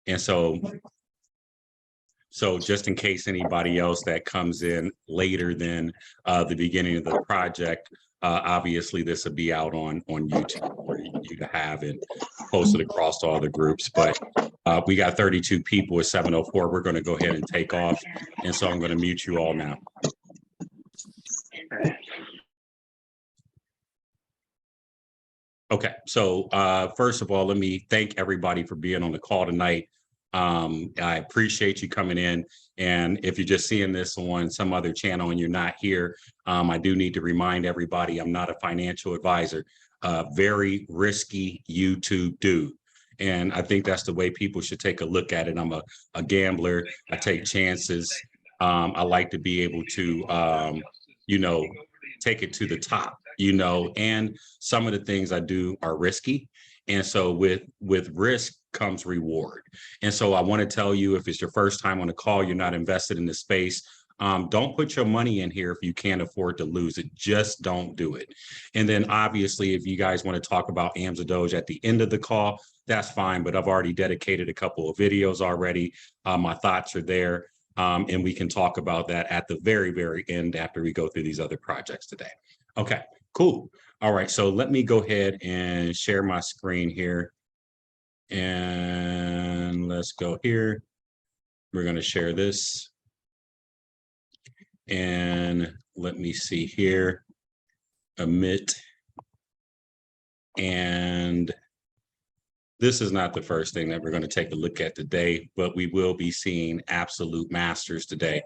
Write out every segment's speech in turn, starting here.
And so just in case anybody else that comes in later than the beginning of the project, obviously this will be out on YouTube for you to have and posted across all the groups. But we got 32 people at 7:04. We're going to go ahead and take off. And so I'm going to mute you all now. Okay, so first of all, let me thank everybody for being on the call tonight. I appreciate you coming in. And if you're just seeing this on some other channel and you're not here, I do need to remind everybody I'm not a financial advisor. Very risky YouTube dude. And I think that's the way people should take a look at it. I'm a gambler. I take chances. I like to be able to, take it to the top, and some of the things I do are risky. And so with risk comes reward. And so I want to tell you, if it's your first time on the call, you're not invested in the space, don't put your money in here if you can't afford to lose it. Just don't do it. And then obviously, if you guys want to talk about AMSA Doge at the end of the call, that's fine. But I've already dedicated a couple of videos already. My thoughts are there. And we can talk about that at the very, very end after we go through these other projects today. Okay, cool. All right, so let me go ahead and share my screen here. And let's go here. We're going to share this. And let me see here. Emit. And this is not the first thing that we're going to take a look at today, but we will be seeing absolute masters today.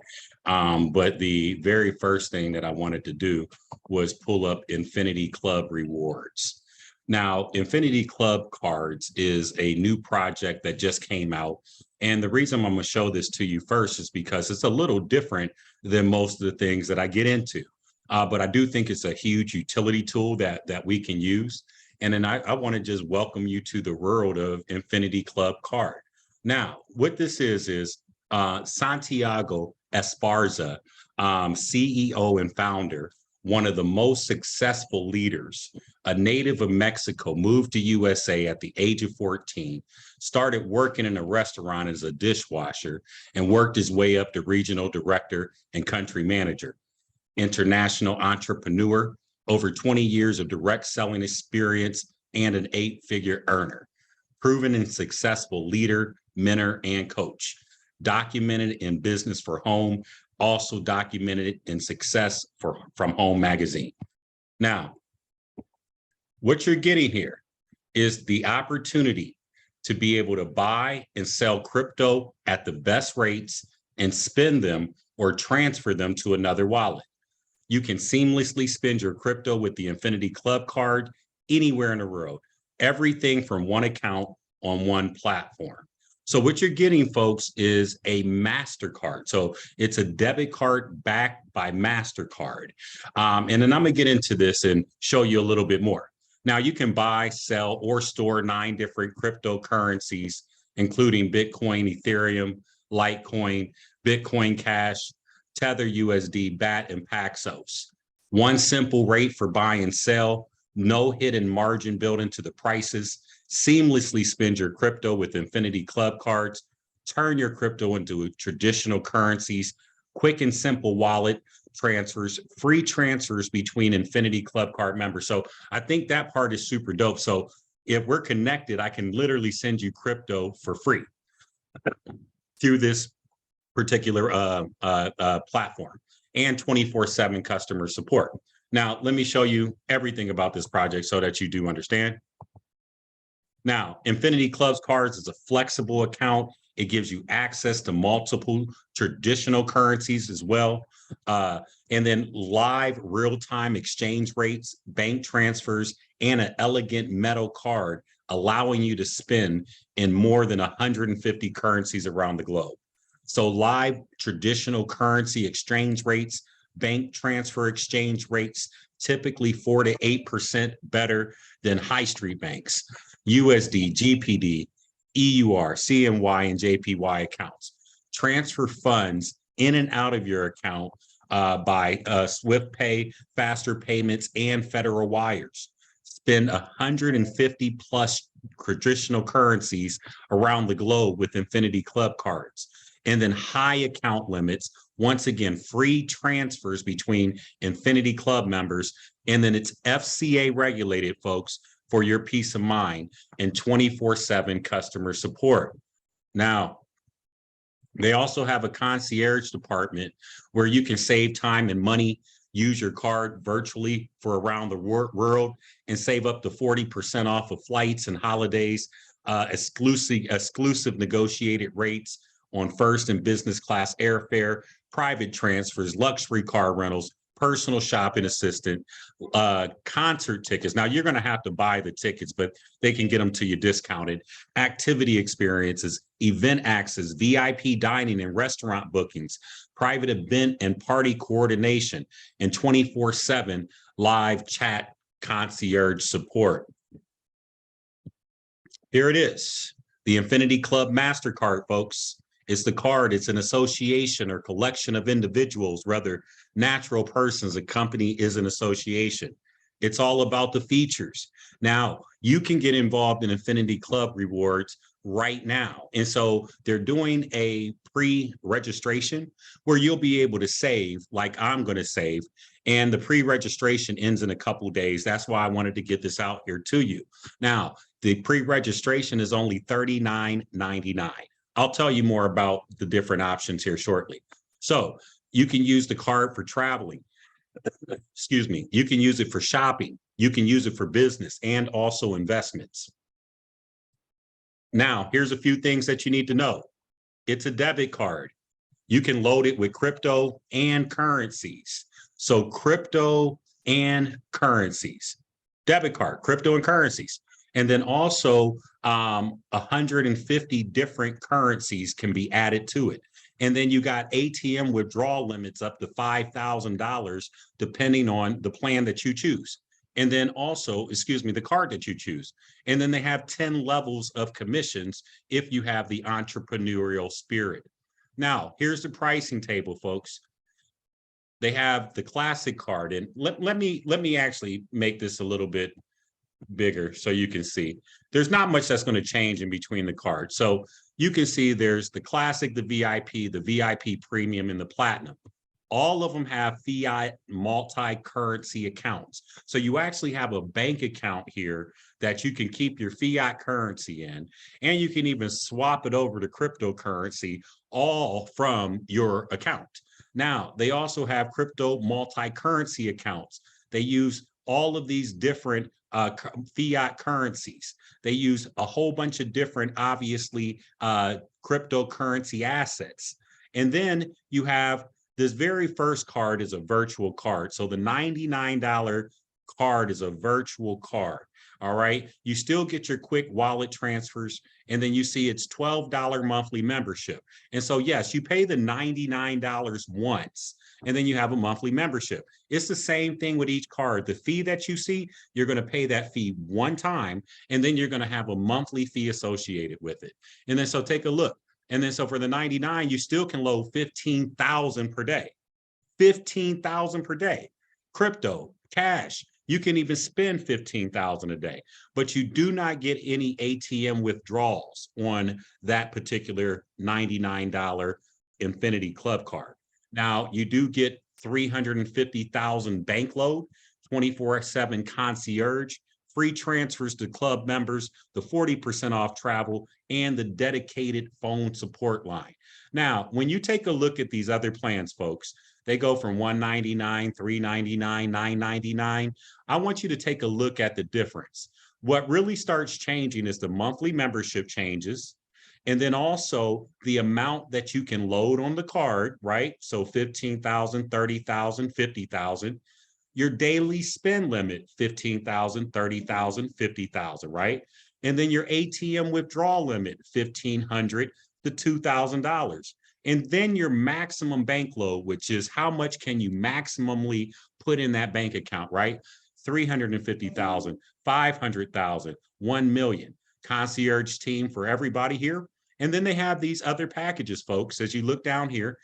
But the very first thing that I wanted to do was pull up Infinity Club rewards. Now, Infinity Club cards is a new project that just came out. And the reason I'm going to show this to you first is because it's a little different than most of the things that I get into. But I do think it's a huge utility tool that we can use. And then I want to just welcome you to the world of Infinity Club card. Now, what this is Santiago Esparza, CEO and founder, one of the most successful leaders, a native of Mexico, moved to USA at the age of 14, started working in a restaurant as a dishwasher, and worked his way up to regional director and country manager. International entrepreneur, over 20 years of direct selling experience, and an 8-figure earner. Proven and successful leader, mentor, and coach. Documented in Business for Home, also documented in Success from Home magazine. Now, what you're getting here is the opportunity to be able to buy and sell crypto at the best rates and spend them or transfer them to another wallet. You can seamlessly spend your crypto with the Infinity Club card anywhere in the world. Everything from one account on one platform. So what you're getting, folks, is a Mastercard. So it's a debit card backed by Mastercard. And then I'm going to get into this and show you a little bit more. Now, you can buy, sell, or store 9 different cryptocurrencies, including Bitcoin, Ethereum, Litecoin, Bitcoin Cash, Tether USD, BAT, and Paxos. One simple rate for buy and sell, no hidden margin built into the prices. Seamlessly spend your crypto with Infinity Club cards. Turn your crypto into traditional currencies. Quick and simple wallet transfers, free transfers between Infinity Club card members. So I think that part is super dope. So if we're connected, I can literally send you crypto for free through this particular platform, and 24/7 customer support. Now, let me show you everything about this project so that you do understand. Now, Infinity Clubs cards is a flexible account. It gives you access to multiple traditional currencies as well. And then live real-time exchange rates, bank transfers, and an elegant metal card allowing you to spend in more than 150 currencies around the globe. So live traditional currency exchange rates, bank transfer exchange rates, typically 4 to 8% better than high street banks. USD, GPD, EUR, CNY, and JPY accounts. Transfer funds in and out of your account by Swift Pay, faster payments, and federal wires. Spend 150 plus traditional currencies around the globe with Infinity Club cards. And then high account limits, once again, free transfers between Infinity Club members. And then it's FCA regulated, folks, for your peace of mind, and 24/7 customer support. Now, they also have a concierge department where you can save time and money, use your card virtually for around the world, and save up to 40% off of flights and holidays, exclusive negotiated rates on first and business class airfare, private transfers, luxury car rentals, personal shopping assistant, concert tickets. Now, you're going to have to buy the tickets, but they can get them to you discounted. Activity experiences, event access, VIP dining and restaurant bookings, private event and party coordination, and 24/7 live chat concierge support. Here it is, the Infinity Club Mastercard, folks. It's the card. It's an association or collection of individuals, whether natural persons. A company is an association. It's all about the features. Now, you can get involved in Infinity Club rewards right now. And so they're doing a pre-registration where you'll be able to save, like I'm going to save. And the pre-registration ends in a couple of days. That's why I wanted to get this out here to you. Now, the pre-registration is only $39.99. I'll tell you more about the different options here shortly. So you can use the card for traveling. Excuse me. You can use it for shopping. You can use it for business and also investments. Now, here's a few things that you need to know. It's a debit card. You can load it with crypto and currencies. So crypto and currencies. Debit card, crypto and currencies. And then also 150 different currencies can be added to it. And then you got ATM withdrawal limits up to $5,000, depending on the plan that you choose. And then also, the card that you choose. And then they have 10 levels of commissions if you have the entrepreneurial spirit. Now, here's the pricing table, folks. They have the classic card. And let me actually make this a little bit bigger so you can see. There's not much that's going to change in between the cards. So you can see there's the classic, the VIP premium, and the platinum. All of them have fiat multi-currency accounts. So you actually have a bank account here that you can keep your fiat currency in, and you can even swap it over to cryptocurrency all from your account. Now, they also have crypto multi-currency accounts. They use all of these different fiat currencies. They use a whole bunch of different, obviously, cryptocurrency assets. And then you have this very first card is a virtual card. So the $99 card is a virtual card. All right. You still get your quick wallet transfers. And then you see it's $12 monthly membership. And so, yes, you pay the $99 once, and then you have a monthly membership. It's the same thing with each card. The fee that you see, you're going to pay that fee one time, and then you're going to have a monthly fee associated with it. And then so take a look. And then so for the 99, you still can load 15,000 per day. 15,000 per day. Crypto, cash. You can even spend 15,000 a day, but you do not get any ATM withdrawals on that particular $99 Infinity Club card. Now, you do get 350,000 bank load, 24/7 concierge, free transfers to club members, the 40% off travel, and the dedicated phone support line. Now, when you take a look at these other plans, folks, they go from $199, $399, $999. I want you to take a look at the difference. What really starts changing is the monthly membership changes, and then also the amount that you can load on the card, right? So 15,000, 30,000, 50,000. Your daily spend limit, 15,000, 30,000, 50,000, right? And then your ATM withdrawal limit, $1,500 to $2,000. And then your maximum bank load, which is how much can you maximally put in that bank account, right? 350,000, 500,000, 1 million. Concierge team for everybody here. And then they have these other packages, folks. As you look down here,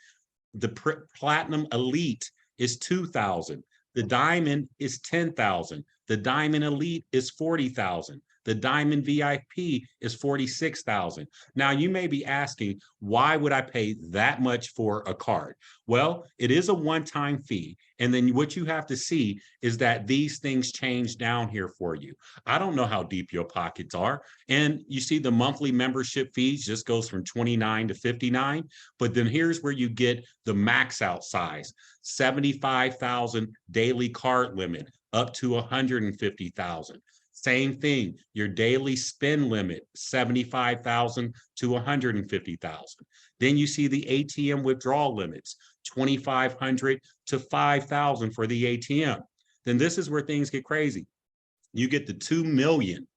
the Platinum Elite is 2,000. The Diamond is 10,000. The Diamond Elite is 40,000. The Diamond VIP is $46,000. Now you may be asking, why would I pay that much for a card? Well, it is a one-time fee. And then what you have to see is that these things change down here for you. I don't know how deep your pockets are. And you see the monthly membership fees just goes from 29 to 59. But then here's where you get the max out size, 75,000 daily card limit up to 150,000. Same thing, your daily spend limit, 75,000 to 150,000. Then you see the ATM withdrawal limits, 2,500 to 5,000 for the ATM. Then this is where things get crazy. You get the 2 million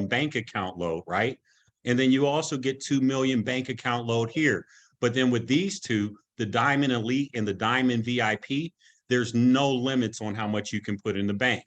bank account load, right? And then you also get 2 million bank account load here. But then with these two, the Diamond Elite and the Diamond VIP, there's no limits on how much you can put in the bank.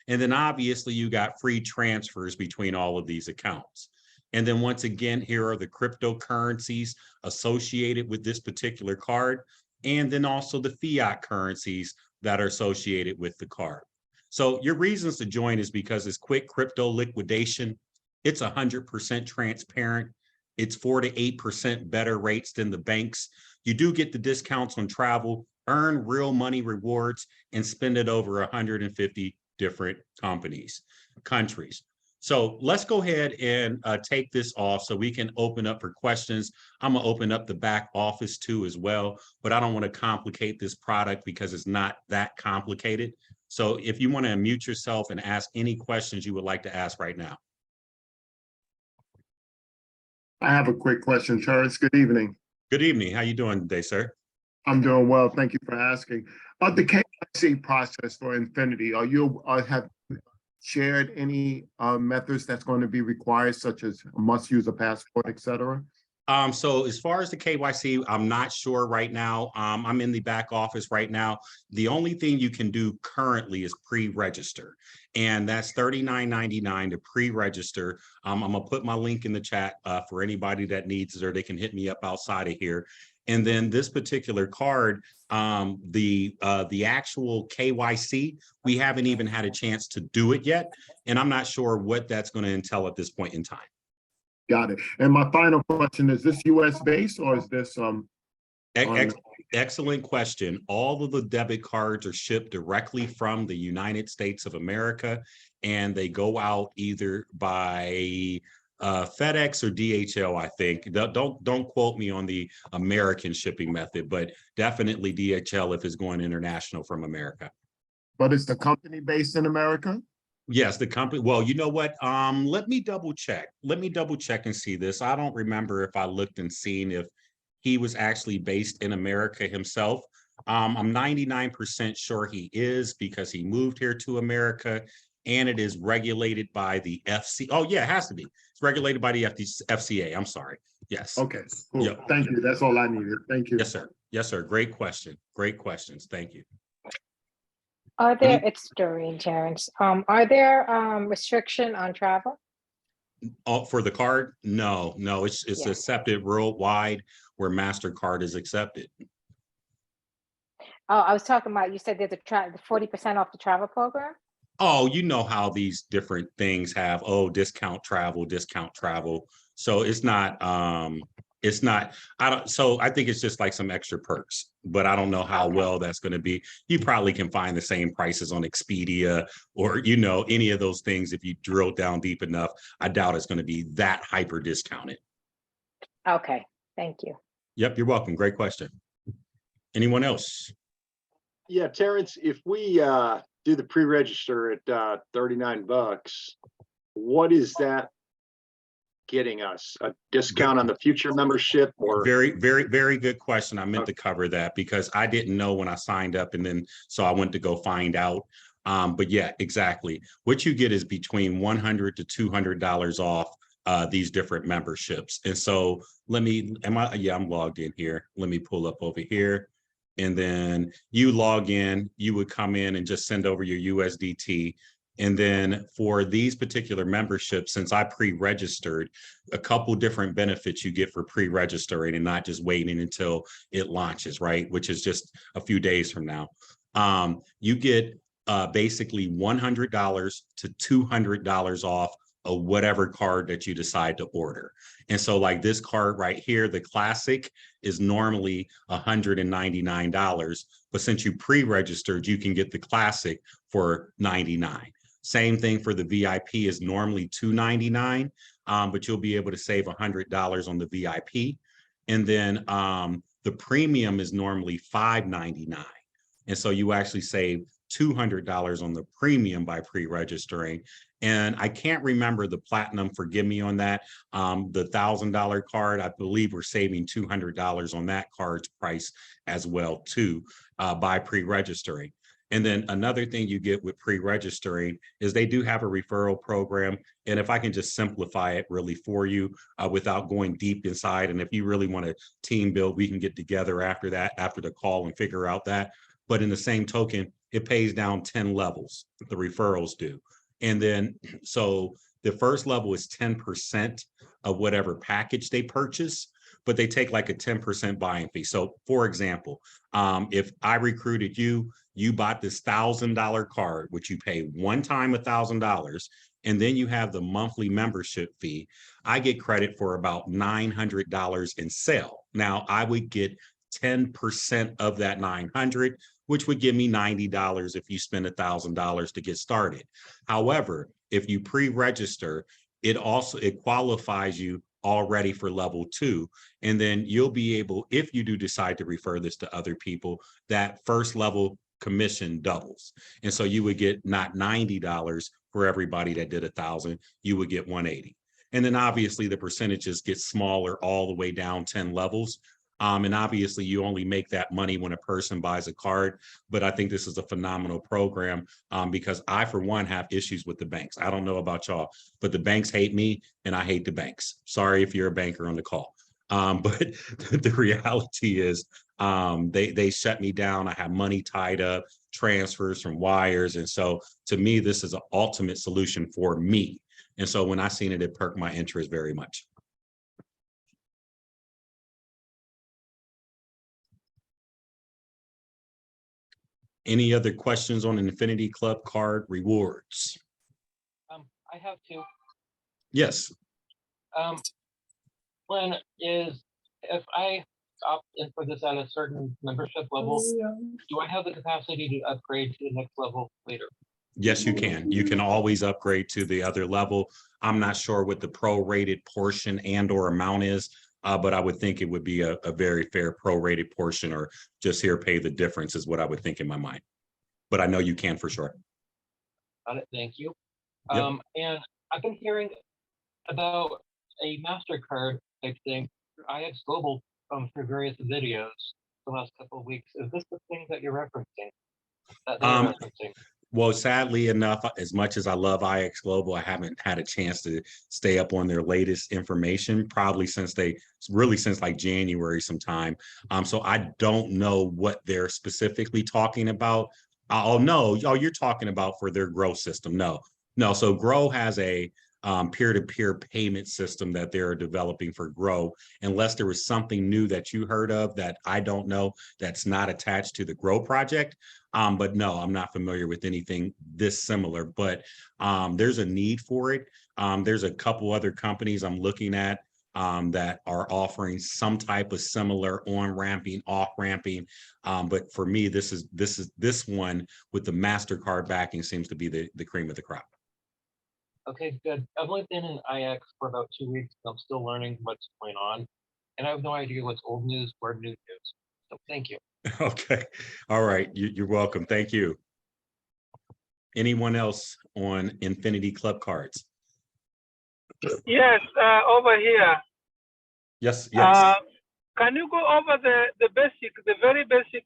And then obviously you got free transfers between all of these accounts. And then once again, here are the cryptocurrencies associated with this particular card. And then also the fiat currencies that are associated with the card. So your reasons to join is because it's quick crypto liquidation. It's 100% transparent. It's 4 to 8% better rates than the banks. You do get the discounts on travel, earn real money rewards, and spend it over 150 different countries. So let's go ahead and take this off so we can open up for questions. I'm gonna open up the back office too as well, but I don't want to complicate this product because it's not that complicated. So if you want to unmute yourself and ask any questions you would like to ask right now. I have a quick question, Charles. Good evening. Good evening. How you doing today, sir? I'm doing well. Thank you for asking. The KYC process for Infinity, have shared any methods that's going to be required, such as must use a passport, et cetera? So as far as the KYC, I'm not sure right now. I'm in the back office right now. The only thing you can do currently is pre-register, and that's $39.99 to pre-register. I'm gonna put my link in the chat for anybody that needs it, or they can hit me up outside of here. And then this particular card, the actual KYC, we haven't even had a chance to do it yet, and I'm not sure what that's going to entail at this point in time. Got it. And my final question, is this US based or is this Excellent question. All of the debit cards are shipped directly from the United States of America, and they go out either by FedEx or DHL, I think. Don't quote me on the American shipping method, but definitely DHL if it's going international from America. But is the company based in America? Yes, the company. Well, you know what? Let me double check. Let me double check and see this. I don't remember if I looked and seen if he was actually based in America himself. I'm 99% sure he is because he moved here to America, and it is regulated by the FC. Oh yeah, it has to be. It's regulated by the FCA. I'm sorry. Yes. Okay, cool. Yep. Thank you. That's all I needed. Thank you. Yes, sir. Yes, sir. Great question. Great questions. Thank you. Are there, it's Doreen Terrence. Are there restriction on travel? For the card? No, it's accepted worldwide where Mastercard is accepted. Oh, I was talking about, you said there's a 40% off the travel program? Oh, you know how these different things have, discount travel. So I think it's just like some extra perks, but I don't know how well that's going to be. You probably can find the same prices on Expedia or, any of those things. If you drill down deep enough, I doubt it's going to be that hyper discounted. Okay, thank you. Yep, you're welcome. Great question. Anyone else? Yeah, Terrence, if we do the pre-register at $39, what is that getting us? A discount on the future membership? Or very good question. I meant to cover that because I didn't know when I signed up, and then so I went to go find out. But yeah, exactly. What you get is between $100 to $200 off these different memberships. And so I'm logged in here. Let me pull up over here. And then you log in, you would come in and just send over your USDT. And then for these particular memberships, since I pre-registered, a couple different benefits you get for pre-registering and not just waiting until it launches, right? Which is just a few days from now. You get basically $100 to $200 off whatever card that you decide to order. And so like this card right here, the Classic, is normally $199, but since you pre-registered, you can get the Classic for $99. Same thing for the VIP, is normally $299, but you'll be able to save $100 on the VIP. And then the premium is normally $599. And so you actually save $200 on the premium by pre-registering. And I can't remember the platinum, forgive me on that. The $1,000 card, I believe we're saving $200 on that card's price as well too, by pre-registering. And then another thing you get with pre-registering is they do have a referral program. And if I can just simplify it really for you without going deep inside, and if you really want to team build, we can get together after that, after the call, and figure out that. But in the same token, it pays down 10 levels, the referrals do. And then, so the first level is 10% of whatever package they purchase, but they take like a 10% buying fee. So for example, if I recruited you, you bought this $1,000 card, which you pay one time $1,000, and then you have the monthly membership fee. I get credit for about $900 in sale. Now I would get 10% of that 900, which would give me $90 if you spend $1,000 to get started. However, if you pre-register, it qualifies you already for level 2. And then you'll be able, if you do decide to refer this to other people, that first level commission doubles. And so you would get not $90 for everybody that did 1,000, you would get 180. And then obviously the percentages get smaller all the way down 10 levels. And obviously you only make that money when a person buys a card. But I think this is a phenomenal program because I, for one, have issues with the banks. I don't know about y'all, but the banks hate me and I hate the banks. Sorry if you're a banker on the call. But the reality is they shut me down. I have money tied up, transfers from wires. And so to me, this is an ultimate solution for me. And so when I seen it, it perked my interest very much. Any other questions on Infinity Club card rewards? I have two. Yes. One is, if I opt in for this at a certain membership level, do I have the capacity to upgrade to the next level later? Yes, you can. You can always upgrade to the other level. I'm not sure what the prorated portion and or amount is, but I would think it would be a very fair prorated portion, or just here pay the difference is what I would think in my mind. But I know you can for sure. Got it. Thank you. Yep. And I've been hearing about a Mastercard type thing through IX Global through various videos the last couple of weeks. Is this the thing that you're referencing? That they're referencing? Well, sadly enough, as much as I love IX Global, I haven't had a chance to stay up on their latest information, probably since like January sometime. So I don't know what they're specifically talking about. Oh, no. Oh, you're talking about for their Grow system. No. So Grow has a peer-to-peer payment system that they're developing for Grow, unless there was something new that you heard of that I don't know that's not attached to the Grow project. But no, I'm not familiar with anything this similar, but there's a need for it. There's a couple other companies I'm looking at that are offering some type of similar on-ramping, off-ramping. But for me, this one with the Mastercard backing seems to be the cream of the crop. Okay, good. I've only been in IX for about 2 weeks. I'm still learning what's going on, and I have no idea what's old news or new news. So thank you. Okay. All right. You're welcome. Thank you. Anyone else on Infinity Club cards? Yes, over here. Yes. Can you go over the very basic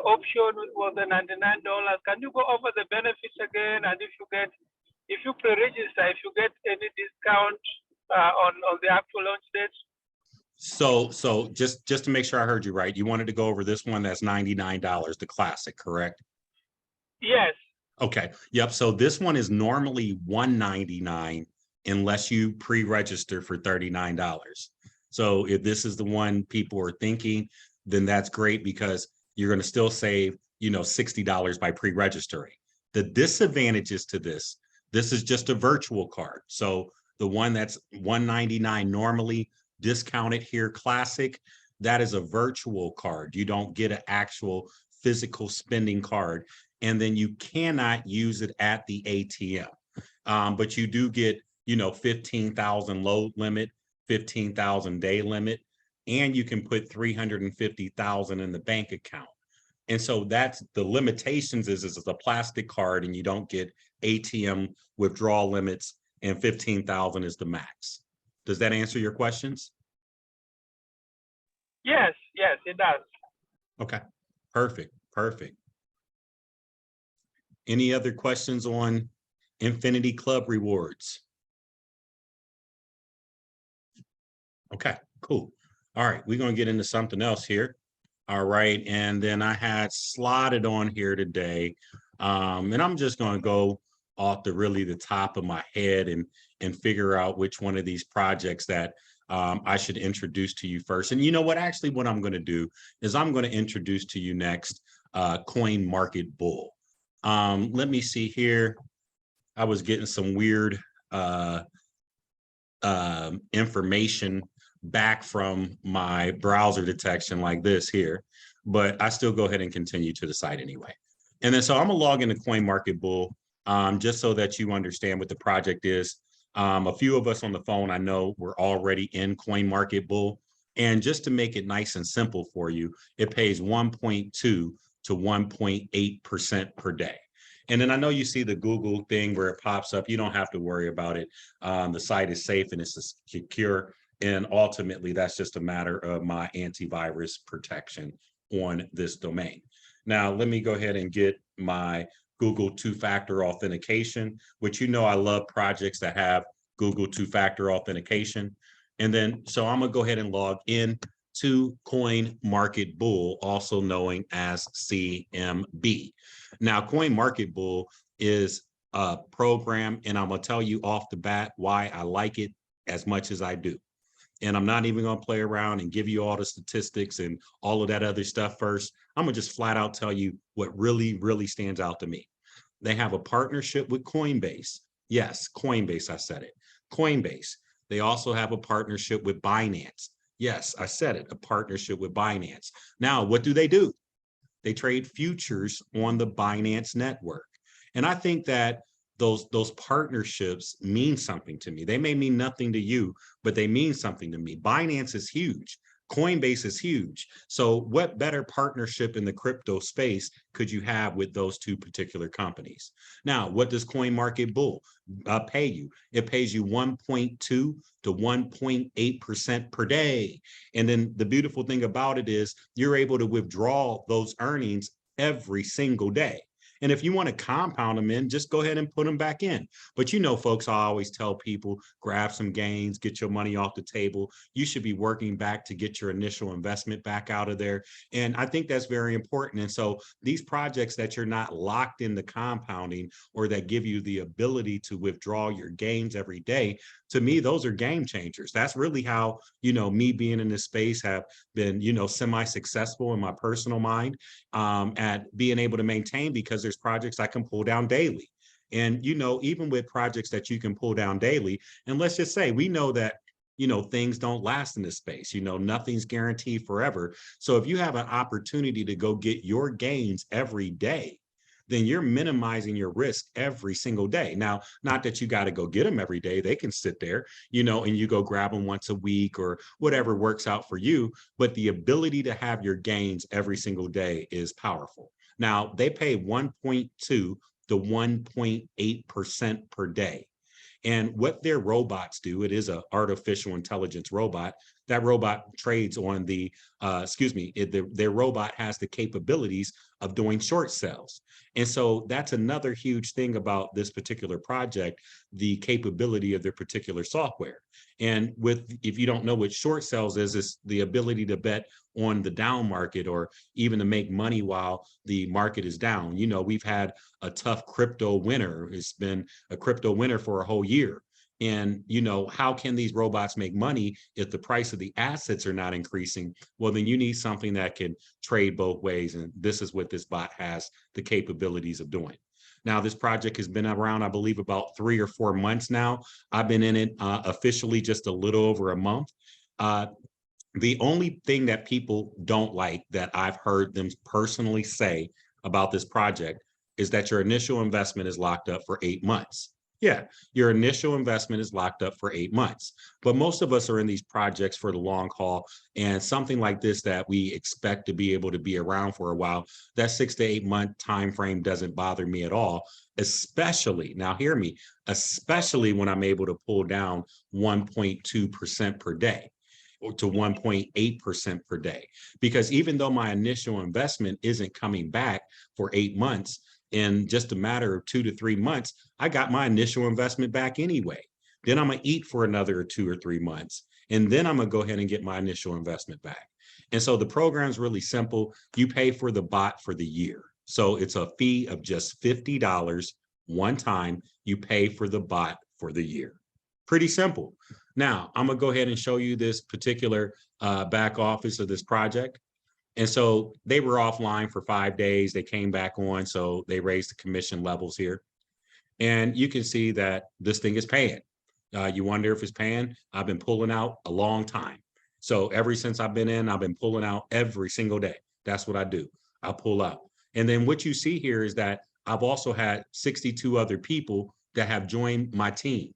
option was the $99? Can you go over the benefits again? And if you pre-register, if you get any discount on the actual launch date? So just to make sure I heard you right, you wanted to go over this one that's $99, the Classic, correct? Yes. Okay. Yep. So this one is normally $199 unless you pre-register for $39. So if this is the one people are thinking, then that's great because you're going to still save, $60 by pre-registering. The disadvantages to this, This is just a virtual card. So the one that's $199 normally, discounted here, classic, that is a virtual card. You don't get an actual physical spending card. And then you cannot use it at the ATM. But you do get, 15,000 load limit, 15,000 day limit, and you can put 350,000 in the bank account. And so that's the limitations is it's a plastic card and you don't get ATM withdrawal limits, and 15,000 is the max. Does that answer your questions? Yes, yes, it does. Okay, perfect, perfect. Any other questions on Infinity Club rewards? Okay, cool. All right, we're gonna get into something else here. All right, and then I had slotted on here today, and I'm just gonna go off the top of my head and figure out which one of these projects that I should introduce to you first. And you know what? Actually, what I'm gonna do is I'm gonna introduce to you next Coin Market Bull. Let me see here. I was getting some weird information back from my browser detection like this here, but I still go ahead and continue to the site anyway. And then so I'm gonna log into Coin Market Bull just so that you understand what the project is. A few of us on the phone, I know we're already in Coin Market Bull. And just to make it nice and simple for you, it pays 1.2 to 1.8% per day. And then I know you see the Google thing where it pops up. You don't have to worry about it. The site is safe and it's secure. And ultimately, that's just a matter of my antivirus protection on this domain. Now, let me go ahead and get my Google two-factor authentication, which I love projects that have Google two-factor authentication. And then, so I'm gonna go ahead and log in to Coin Market Bull, also known as CMB. Now, Coin Market Bull is a program, and I'm gonna tell you off the bat why I like it as much as I do. And I'm not even gonna play around and give you all the statistics and all of that other stuff first. I'm gonna just flat out tell you what really, really stands out to me. They have a partnership with Coinbase. Yes, Coinbase, I said it. Coinbase. They also have a partnership with Binance. Yes, I said it, a partnership with Binance. Now, what do? They trade futures on the Binance network. And I think that those partnerships mean something to me. They may mean nothing to you, but they mean something to me. Binance is huge. Coinbase is huge. So what better partnership in the crypto space could you have with those two particular companies? Now, what does Coin Market Bull pay you? It pays you 1.2 to 1.8% per day. And then the beautiful thing about it is you're able to withdraw those earnings every single day. And if you want to compound them in, just go ahead and put them back in. But folks, I always tell people, grab some gains, get your money off the table. You should be working back to get your initial investment back out of there. And I think that's very important. And so these projects that you're not locked into compounding or that give you the ability to withdraw your gains every day, to me, those are game changers. That's really how, me being in this space have been, semi-successful in my personal mind at being able to maintain, because there's projects I can pull down daily. And, even with projects that you can pull down daily, and let's just say, we know that, things don't last in this space, nothing's guaranteed forever. So if you have an opportunity to go get your gains every day, then you're minimizing your risk every single day. Now, not that you got to go get them every day. They can sit there, and you go grab them once a week or whatever works out for you. But the ability to have your gains every single day is powerful. Now, they pay 1.2 to 1.8% per day. And what their robots do, it is an artificial intelligence robot. That robot trades on the, their robot has the capabilities of doing short sales. And so that's another huge thing about this particular project, the capability of their particular software. And if you don't know what short sales is, it's the ability to bet on the down market or even to make money while the market is down. We've had a tough crypto winter. It's been a crypto winter for a whole year. And, how can these robots make money if the price of the assets are not increasing? Well, then you need something that can trade both ways. And this is what this bot has the capabilities of doing. Now, this project has been around, I believe, about 3 or 4 months now. I've been in it officially just a little over a month. The only thing that people don't like that I've heard them personally say about this project is that your initial investment is locked up for 8 months. Yeah, your initial investment is locked up for 8 months. But most of us are in these projects for the long haul, and something like this that we expect to be able to be around for a while, that 6 to 8 month time frame doesn't bother me at all, especially, now hear me, especially when I'm able to pull down 1.2% per day or to 1.8% per day. Because even though my initial investment isn't coming back for 8 months, in just a matter of 2 to 3 months, I got my initial investment back anyway. Then I'm gonna eat for another 2 or 3 months. And then I'm gonna go ahead and get my initial investment back. And so the program's really simple. You pay for the bot for the year. So it's a fee of just $50 one time. You pay for the bot for the year. Pretty simple. Now, I'm gonna go ahead and show you this particular back office of this project. And so they were offline for 5 days. They came back on, so they raised the commission levels here. And you can see that this thing is paying. You wonder if it's paying. I've been pulling out a long time. So ever since I've been in, I've been pulling out every single day. That's what I do. I pull out. And then what you see here is that I've also had 62 other people that have joined my team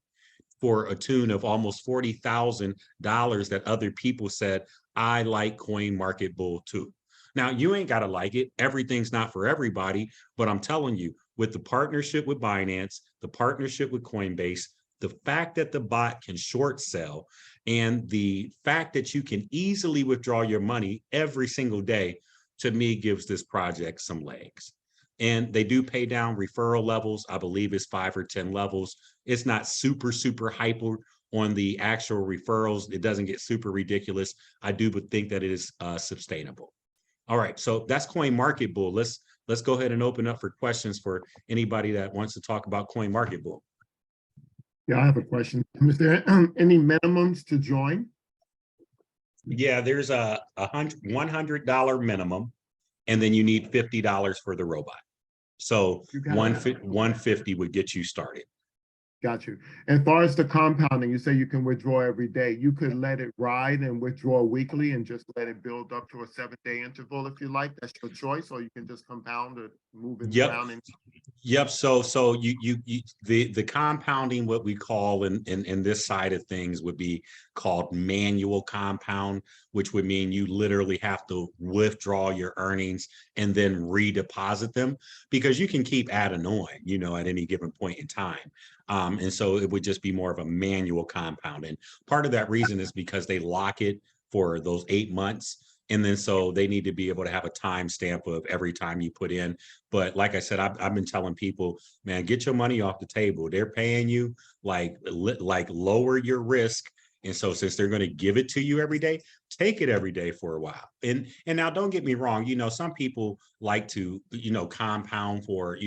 for a tune of almost $40,000 that other people said, I like Coin Market Bull too. Now, you ain't got to like it. Everything's not for everybody, but I'm telling you, with the partnership with Binance, the partnership with Coinbase, the fact that the bot can short sell, and the fact that you can easily withdraw your money every single day, to me, gives this project some legs. And they do pay down referral levels. I believe it's 5 or 10 levels. It's not super, super hyper on the actual referrals. It doesn't get super ridiculous. I do think that it is sustainable. All right, so that's Coin Market Bull. Let's go ahead and open up for questions for anybody that wants to talk about Coin Market Bull. Yeah, I have a question. Is there any minimums to join? Yeah, there's a $100 minimum, and then you need $50 for the robot. So You got it. 150 would get you started. Got you. As far as the compounding, you say you can withdraw every day. You could let it ride and withdraw weekly and just let it build up to a 7-day interval if you like. That's your choice, or you can just compound it, move it around. And Yep. So the compounding, what we call in this side of things, would be called manual compound, which would mean you literally have to withdraw your earnings and then redeposit them, because you can keep adding on, at any given point in time. And so it would just be more of a manual compound. And part of that reason is because they lock it for those 8 months. And then so they need to be able to have a timestamp of every time you put in. But like I said, I've been telling people, man, get your money off the table. They're paying you, like lower your risk. And so since they're going to give it to you every day, take it every day for a while. And now don't get me wrong, some people like to, compound for,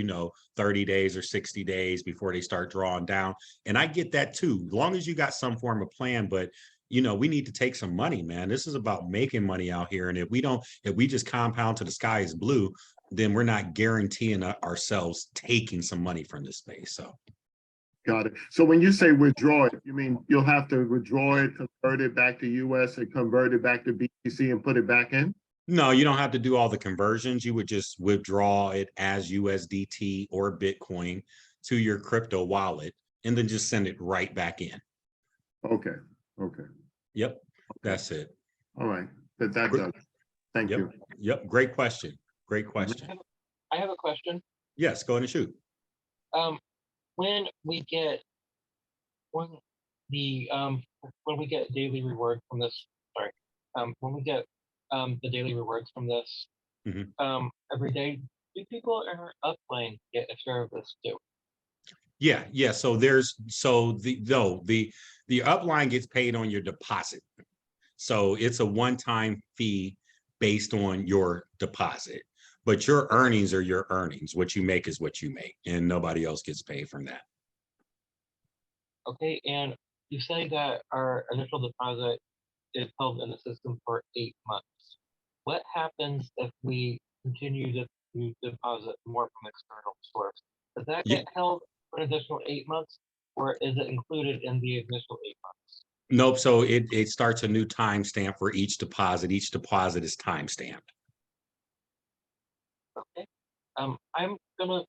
30 days or 60 days before they start drawing down. And I get that too, as long as you got some form of plan. But we need to take some money, man. This is about making money out here. And if we just compound to the sky is blue, then we're not guaranteeing ourselves taking some money from this space. So. got it. So when you say withdraw it, you mean you'll have to withdraw it, convert it back to US and convert it back to BTC and put it back in? No, you don't have to do all the conversions. You would just withdraw it as USDT or Bitcoin to your crypto wallet and then just send it right back in. Okay. Yep, that's it. All right. That does. Thank you. Yep, great question. Great question. I have a question. Yes, go ahead and shoot. When we get daily reward from this, when we get the daily rewards from this every day, do people in our upline get a share of this too? Yeah. So the upline gets paid on your deposit. So it's a one-time fee based on your deposit. But your earnings are your earnings. What you make is what you make, and nobody else gets paid from that. Okay, and you say that our initial deposit is held in the system for 8 months. What happens if we continue to deposit more from external source? Does that Yeah. get held for an additional 8 months, or is it included in the initial 8 months? Nope. So it starts a new timestamp for each deposit. Each deposit is timestamped. Okay. I'm gonna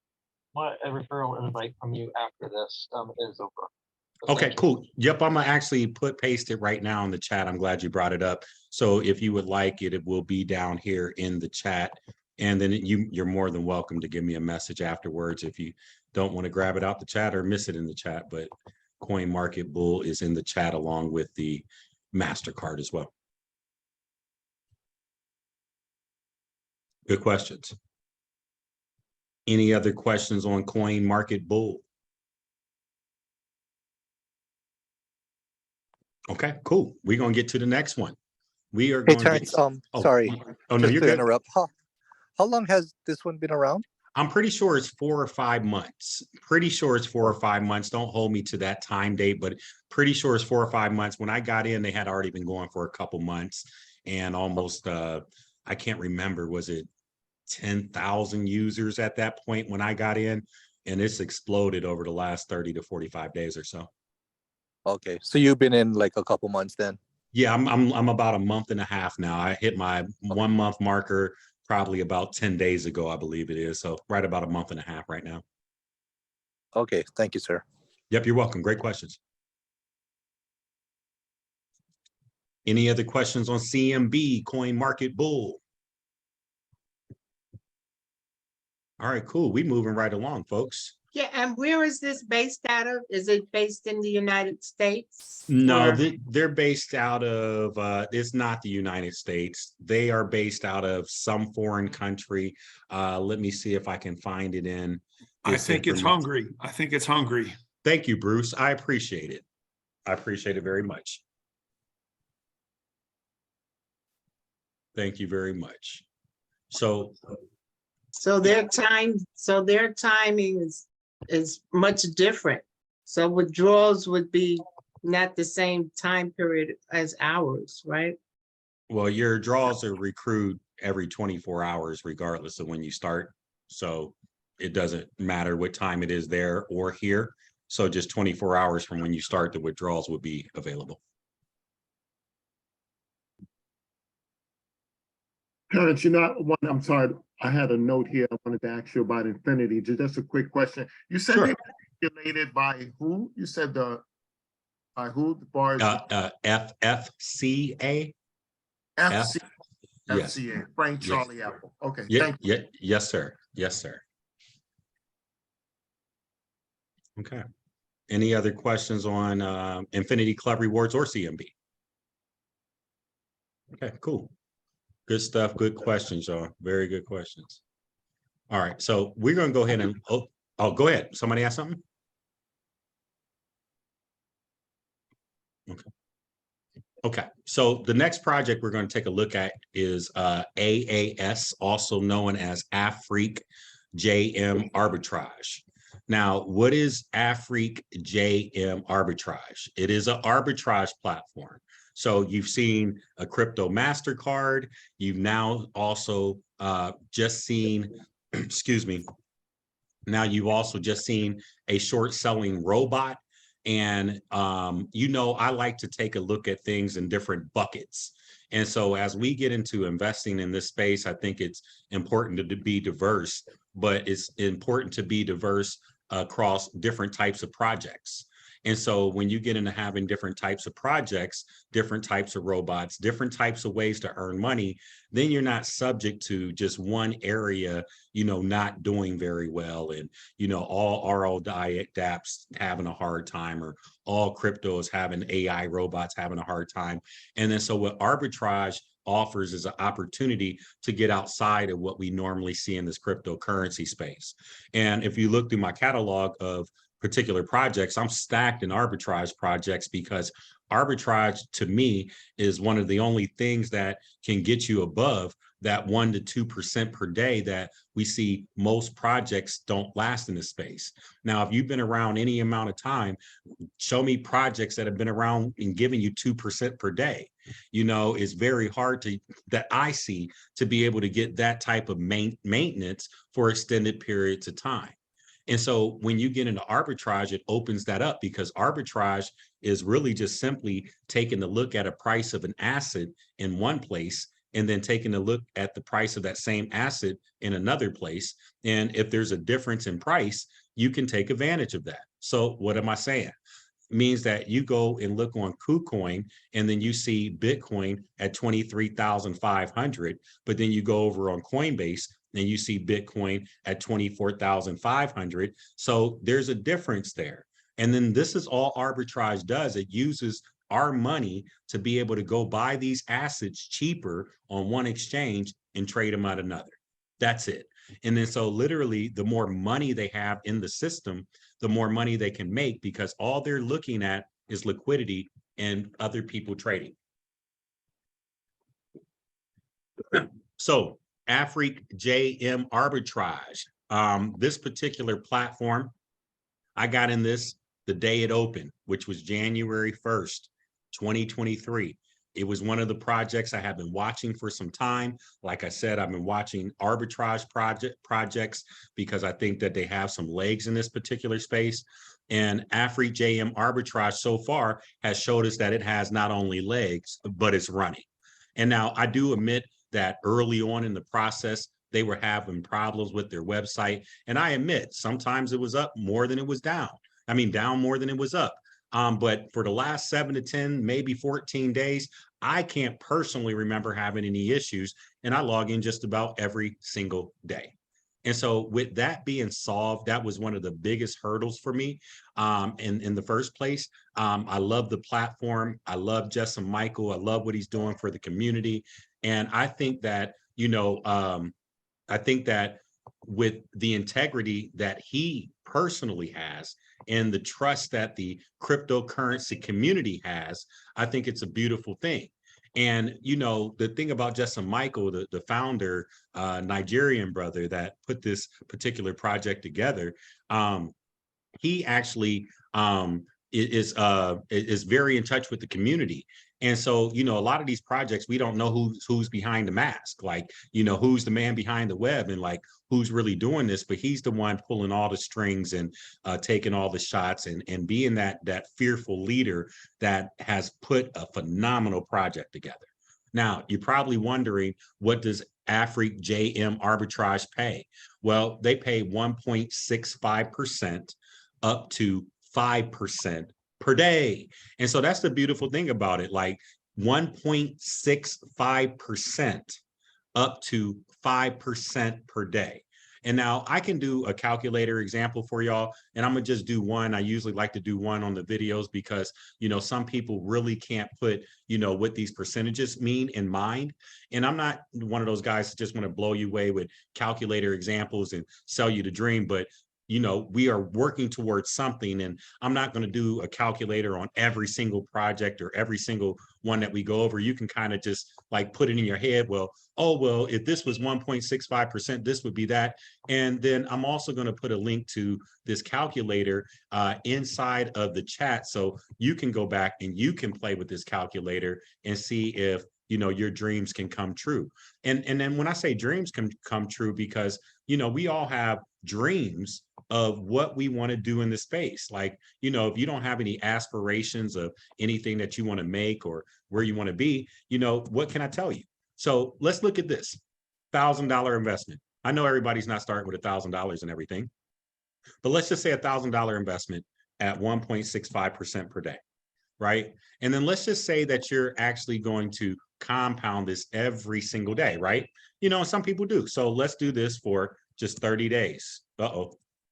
want a referral invite from you after this is over. So Okay, thank you. cool. Yep, I'm gonna actually paste it right now in the chat. I'm glad you brought it up. So if you would like it, it will be down here in the chat. And then you're more than welcome to give me a message afterwards if you don't want to grab it out the chat or miss it in the chat. But Coin Market Bull is in the chat along with the Mastercard as well. Good questions. Any other questions on Coin Market Bull? Okay, cool. We're gonna get to the next one. We are Hey, going to Terrence, get. sorry, Oh, no, just you're to good. interrupt. How long has this one been around? I'm pretty sure it's 4 or 5 months. Pretty sure it's 4 or 5 months. Don't hold me to that time date, but pretty sure it's 4 or 5 months. When I got in, they had already been going for a couple months and almost, I can't remember, was it 10,000 users at that point when I got in? And it's exploded over the last 30 to 45 days or so. Okay, so you've been in like a couple months then. Yeah, I'm about a month and a half now. I hit my 1 month marker probably about 10 days ago, I believe it is. So right about a month and a half right now. Okay, thank you, sir. Yep, you're welcome. Great questions. Any other questions on CMB, Coin Market Bull? All right, cool. We moving right along, folks. Yeah, and where is this based out of? Is it based in the United States? No, or- they're based out of, it's not the United States. They are based out of some foreign country. Let me see if I can find it in. I think it's Hungary. I think it's Hungary. Thank you, Bruce. I appreciate it. I appreciate it very much. Thank you very much. So their timing is much different. So withdrawals would be not the same time period as ours, right? well, your draws are recruited every 24 hours, regardless of when you start. So it doesn't matter what time it is there or here. So just 24 hours from when you start, the withdrawals would be available. Terrence, I'm sorry, I had a note here. I wanted to ask you about Infinity. Just a quick question. You said Sure. they were regulated by who? You said by who? The bars? FFCA. FC, Yes. FCA, Frank Yes. Charlie Apple. Okay, Yeah, thank you. yeah, yes, sir. Yes, sir. Okay. Any other questions on Infinity Club Rewards or CMB? Okay, cool. Good stuff. Good questions, y'all. Very good questions. All right, so we're gonna go ahead and go ahead. Somebody ask something? Okay. Okay, so the next project we're going to take a look at is AAS, also known as Afriq JM Arbitrage. Now, what is Afriq JM Arbitrage? It is an arbitrage platform. So you've seen a crypto Mastercard. You've now also just seen, excuse me, now you've also just seen a short selling robot. And, I like to take a look at things in different buckets. And so as we get into investing in this space, I think it's important to be diverse, but it's important to be diverse across different types of projects. And so when you get into having different types of projects, different types of robots, different types of ways to earn money, then you're not subject to just one area, not doing very well. And, all RO dApps having a hard time, or all cryptos having AI robots having a hard time. And then so what arbitrage offers is an opportunity to get outside of what we normally see in this cryptocurrency space. And if you look through my catalog of particular projects, I'm stacked in arbitrage projects, because arbitrage to me is one of the only things that can get you above that 1 to 2% per day that we see most projects don't last in this space. Now, if you've been around any amount of time, show me projects that have been around and giving you 2% per day. It's very hard that I see to be able to get that type of maintenance for extended periods of time. And so when you get into arbitrage, it opens that up, because arbitrage is really just simply taking a look at a price of an asset in one place and then taking a look at the price of that same asset in another place. And if there's a difference in price, you can take advantage of that. So what am I saying? It means that you go and look on KuCoin and then you see Bitcoin at 23,500, but then you go over on Coinbase and you see Bitcoin at 24,500. So there's a difference there. And then this is all arbitrage does. It uses our money to be able to go buy these assets cheaper on one exchange and trade them at another. That's it. And then so literally the more money they have in the system, the more money they can make, because all they're looking at is liquidity and other people trading. So Afriq JM arbitrage, this particular platform, I got in this the day it opened, which was January 1st, 2023. It was one of the projects I have been watching for some time. Like I said, I've been watching arbitrage projects because I think that they have some legs in this particular space. And Afriq JM arbitrage so far has showed us that it has not only legs, but it's running. And now I do admit that early on in the process, they were having problems with their website. And I admit, sometimes it was up more than it was down. I mean, down more than it was up. But for the last 7 to 10, maybe 14 days, I can't personally remember having any issues. And I log in just about every single day. And so with that being solved, that was one of the biggest hurdles for me in the first place. I love the platform. I love Jessa Michael. I love what he's doing for the community. And I think that, I think that with the integrity that he personally has and the trust that the cryptocurrency community has, I think it's a beautiful thing. And, the thing about Jessa Michael, the founder, Nigerian brother that put this particular project together, he actually is very in touch with the community. And so, a lot of these projects, we don't know who's behind the mask, like, who's the man behind the web and like who's really doing this, but he's the one pulling all the strings and taking all the shots and being that fearful leader that has put a phenomenal project together. Now, you're probably wondering, what does Afriq JM arbitrage pay? Well, they pay 1.65% up to 5% per day. And so that's the beautiful thing about it, like 1.65% up to 5% per day. And now I can do a calculator example for y'all, and I'm gonna just do one. I usually like to do one on the videos because, some people really can't put, what these percentages mean in mind. And I'm not one of those guys that just want to blow you away with calculator examples and sell you the dream, but we are working towards something, and I'm not going to do a calculator on every single project or every single one that we go over. You can kind of just like put it in your head. Well, if this was 1.65%, this would be that. And then I'm also going to put a link to this calculator inside of the chat. So you can go back and you can play with this calculator and see if, your dreams can come true. And then when I say dreams can come true, because, we all have dreams of what we want to do in the space. Like, if you don't have any aspirations of anything that you want to make or where you want to be, what can I tell you? So let's look at this $1,000 investment. I know everybody's not starting with $1,000 and everything, but let's just say $1,000 investment at 1.65% per day, right? And then let's just say that you're actually going to compound this every single day, right? Some people do. So let's do this for just 30 days.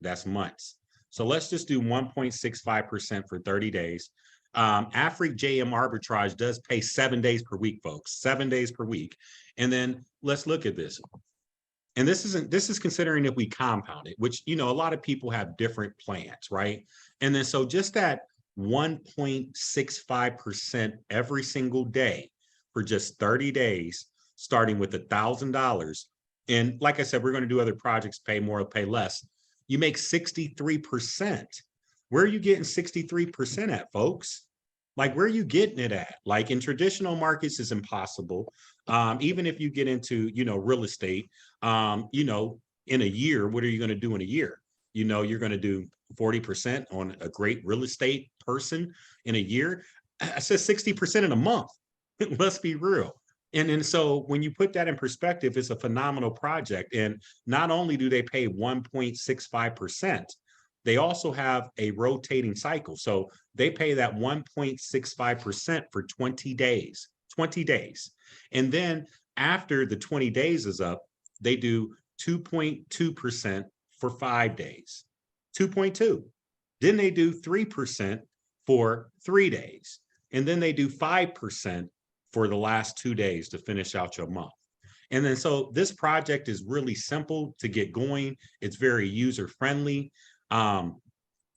That's months. So let's just do 1.65% for 30 days. Afriq JM arbitrage does pay 7 days per week, folks, 7 days per week. And then let's look at this. And this is considering if we compound it, which, a lot of people have different plans, right? And then so just that 1.65% every single day for just 30 days, starting with $1,000. And like I said, we're going to do other projects, pay more or pay less. You make 63%. Where are you getting 63% at, folks? Like, where are you getting it at? Like, in traditional markets is impossible. Even if you get into, real estate, in a year, what are you going to do in a year? you know, you're going to do 40% on a great real estate person in a year. I said 60% in a month. Let's be real. And so when you put that in perspective, it's a phenomenal project. And not only do they pay 1.65%, they also have a rotating cycle. So they pay that 1.65% for 20 days, 20 days. And then after the 20 days is up, they do 2.2% for 5 days, 2.2. Then they do 3% for 3 days. And then they do 5% for the last 2 days to finish out your month. And then so this project is really simple to get going. It's very user friendly.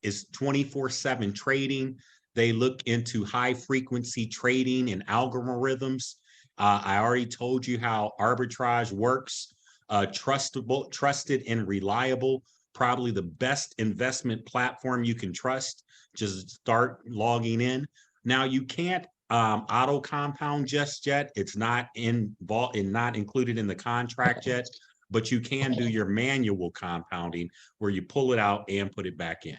It's 24/7 trading. They look into high frequency trading and algorithms. I already told you how arbitrage works. Trusted and reliable, probably the best investment platform you can trust. Just start logging in. Now you can't auto compound just yet. It's not not included in the contract yet, but you can do your manual compounding where you pull it out and put it back in.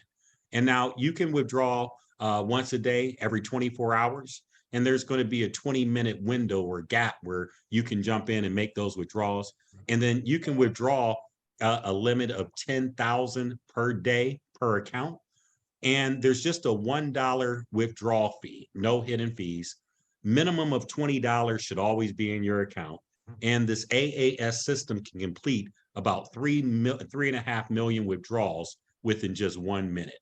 And now you can withdraw once a day, every 24 hours. And there's going to be a 20-minute window or gap where you can jump in and make those withdrawals. And then you can withdraw a limit of 10,000 per day per account. And there's just a $1 withdrawal fee, no hidden fees. Minimum of $20 should always be in your account. And this AAS system can complete about 3.5 million withdrawals within just 1 minute.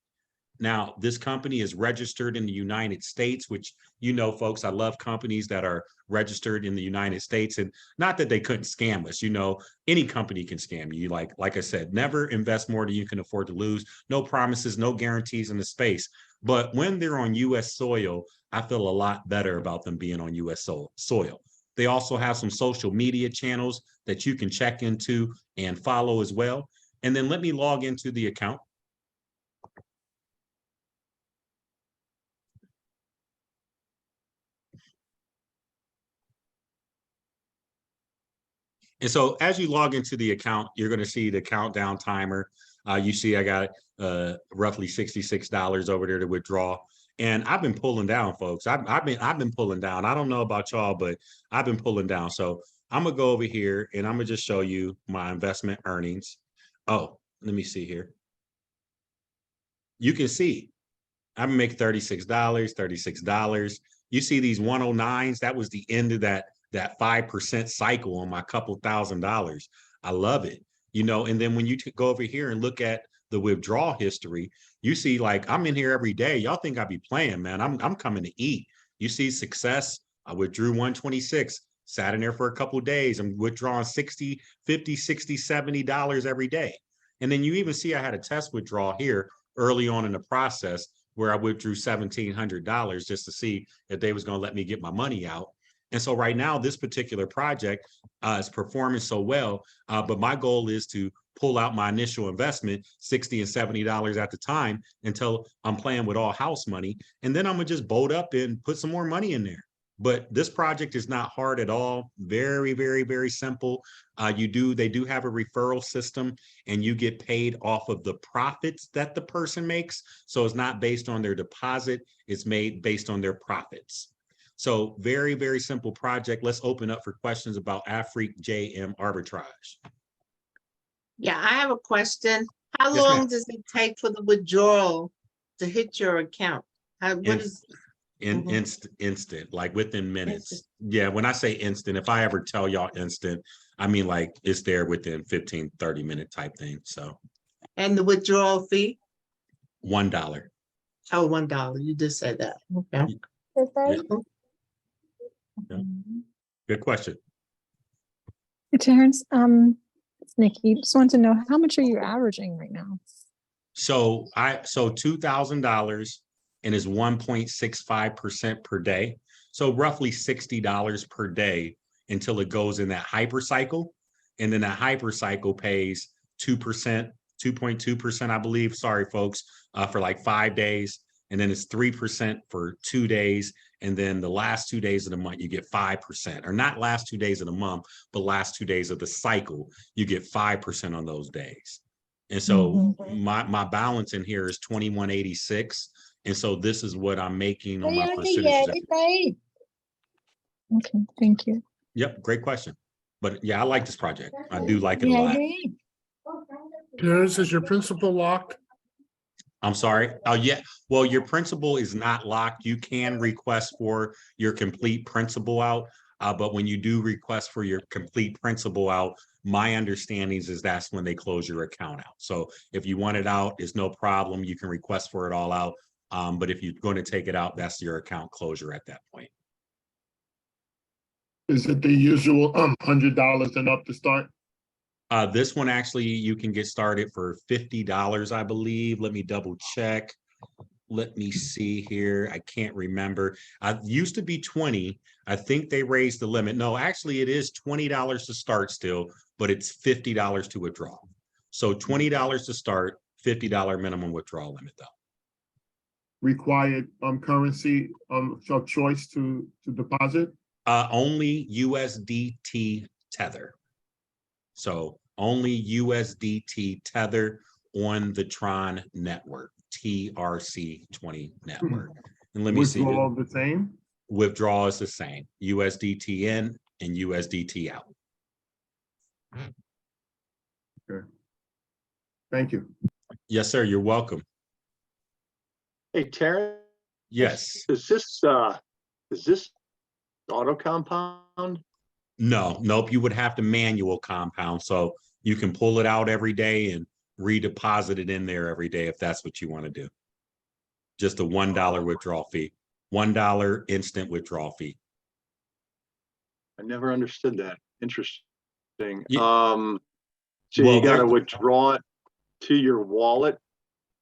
Now, this company is registered in the United States, which, you know, folks, I love companies that are registered in the United States. And not that they couldn't scam us, you know, any company can scam you. Like I said, never invest more than you can afford to lose. No promises, no guarantees in the space. But when they're on US soil, I feel a lot better about them being on US soil. They also have some social media channels that you can check into and follow as well. And then let me log into the account. And so as you log into the account, you're going to see the countdown timer. You see I got roughly $66 over there to withdraw. And I've been pulling down, folks. I've been pulling down. I don't know about y'all, but I've been pulling down. So I'm going to go over here and I'm going to just show you my investment earnings. Oh, let me see here. You can see I'm going to make $36. You see these 109s. That was the end of that 5% cycle on my couple $1,000. I love it, you know. And then when you go over here and look at the withdrawal history, you see, like, I'm in here every day. Y'all think I be playing, man. I'm coming to eat. You see success. I withdrew 126, sat in there for a couple of days. I'm withdrawing 60, 50, 60, $70 every day. And then you even see I had a test withdrawal here early on in the process where I withdrew $1,700 just to see if they was going to let me get my money out. And so right now, this particular project is performing so well, but my goal is to pull out my initial investment, $60 and $70 at the time, until I'm playing with all house money. And then I'm gonna just bolt up and put some more money in there. But this project is not hard at all. Very, very, very simple. They do have a referral system, and you get paid off of the profits that the person makes. So it's not based on their deposit, it's made based on their profits. So very, very simple project. Let's open up for questions about Afriq JM arbitrage. Yeah, I have a question. How Yes, long ma'am. does it take for the withdrawal to hit your account? Instant, like within minutes. Yeah, when I say instant, if I ever tell y'all instant, I mean like it's there within 15, 30 minute type thing. So. And the withdrawal fee? $1. Oh, $1. You just said that. Okay. Yeah. Good question. Hey, Terrence, it's Nikki. Just wanted to know, how much are you averaging right now? So $2,000 and is 1.65% per day. So roughly $60 per day until it goes in that hyper cycle. And then that hyper cycle pays 2%, 2.2%, I believe. Sorry, folks, for like 5 days. And then it's 3% for 2 days. And then the last 2 days of the month, you get 5%, or not last 2 days of the month, but last 2 days of the cycle, you get 5% on those days. And so my balance in here is 2186. And so this is what I'm making on my percentages. Okay, thank you. Yep, great question. But yeah, I like this project. I do like it a lot. Terrence, is your principal locked? I'm sorry. Oh, yeah. Well, your principal is not locked. You can request for your complete principal out. But when you do request for your complete principal out, my understanding is that's when they close your account out. So if you want it out, it's no problem. You can request for it all out. But if you're going to take it out, that's your account closure at that point. Is it the usual $100 and up to start? This one actually you can get started for $50, I believe. Let me double check. Let me see here. I can't remember. I used to be 20. I think they raised the limit. No, actually it is $20 to start still, but it's $50 to withdraw. So $20 to start, $50 minimum withdrawal limit though. Required currency of choice to deposit? Only USDT Tether. So only USDT Tether on the Tron network, TRC20 network. And let me see. Withdrawal the same? Withdrawal is the same. USDT in and USDT out. Okay. Thank you. Yes, sir. You're welcome. Hey, Terrence, Yes. is this auto compound? No, nope. You would have to manual compound. So you can pull it out every day and redeposit it in there every day if that's what you want to do. Just a $1 withdrawal fee. $1 instant withdrawal fee. I never understood that. Interesting. Yeah. So Well, you got to there- withdraw it to your wallet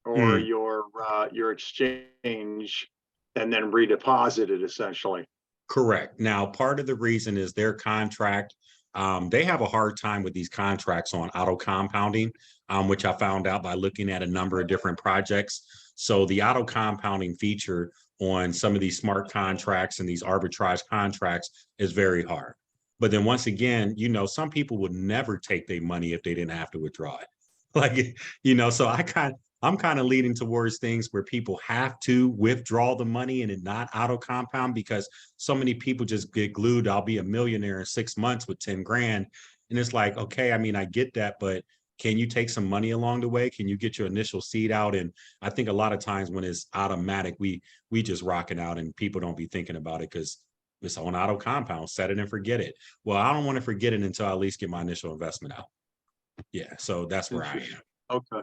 or Mm. your exchange and then redeposit it essentially. Correct. Now, part of the reason is their contract. They have a hard time with these contracts on auto compounding, which I found out by looking at a number of different projects. So the auto compounding feature on some of these smart contracts and these arbitrage contracts is very hard. But then once again, you know, some people would never take their money if they didn't have to withdraw it. Like, you know, so I'm kind of leaning towards things where people have to withdraw the money and it not auto compound, because so many people just get glued. I'll be a millionaire in 6 months with 10 grand. And it's like, okay, I mean, I get that, but can you take some money along the way? Can you get your initial seed out? And I think a lot of times when it's automatic, we just rock it out and people don't be thinking about it because it's on auto compound, set it and forget it. Well, I don't want to forget it until I at least get my initial investment out. Yeah, so that's where I am. Okay.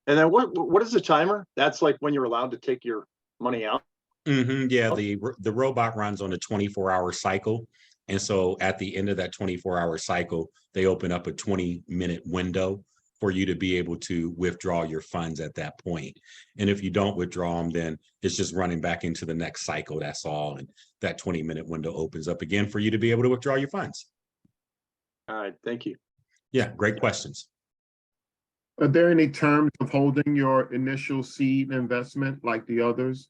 And then what is the timer? That's like when you're allowed to take your money out? Yeah, the robot runs on a 24-hour cycle. And so at the end of that 24-hour cycle, they open up a 20-minute window for you to be able to withdraw your funds at that point. And if you don't withdraw them, then it's just running back into the next cycle. That's all. And that 20-minute window opens up again for you to be able to withdraw your funds. All right. Thank you. Yeah, great questions. Are there any terms of holding your initial seed investment like the others?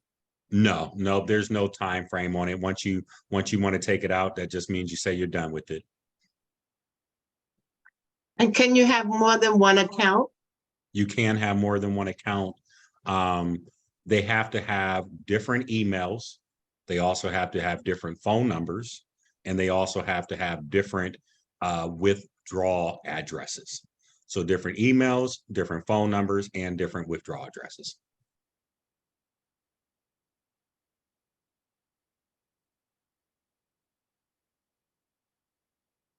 No, there's no time frame on it. Once you want to take it out, that just means you say you're done with it. And can you have more than one account? You can have more than one account. They have to have different emails. They also have to have different phone numbers, and they also have to have different withdrawal addresses. So different emails, different phone numbers, and different withdrawal addresses.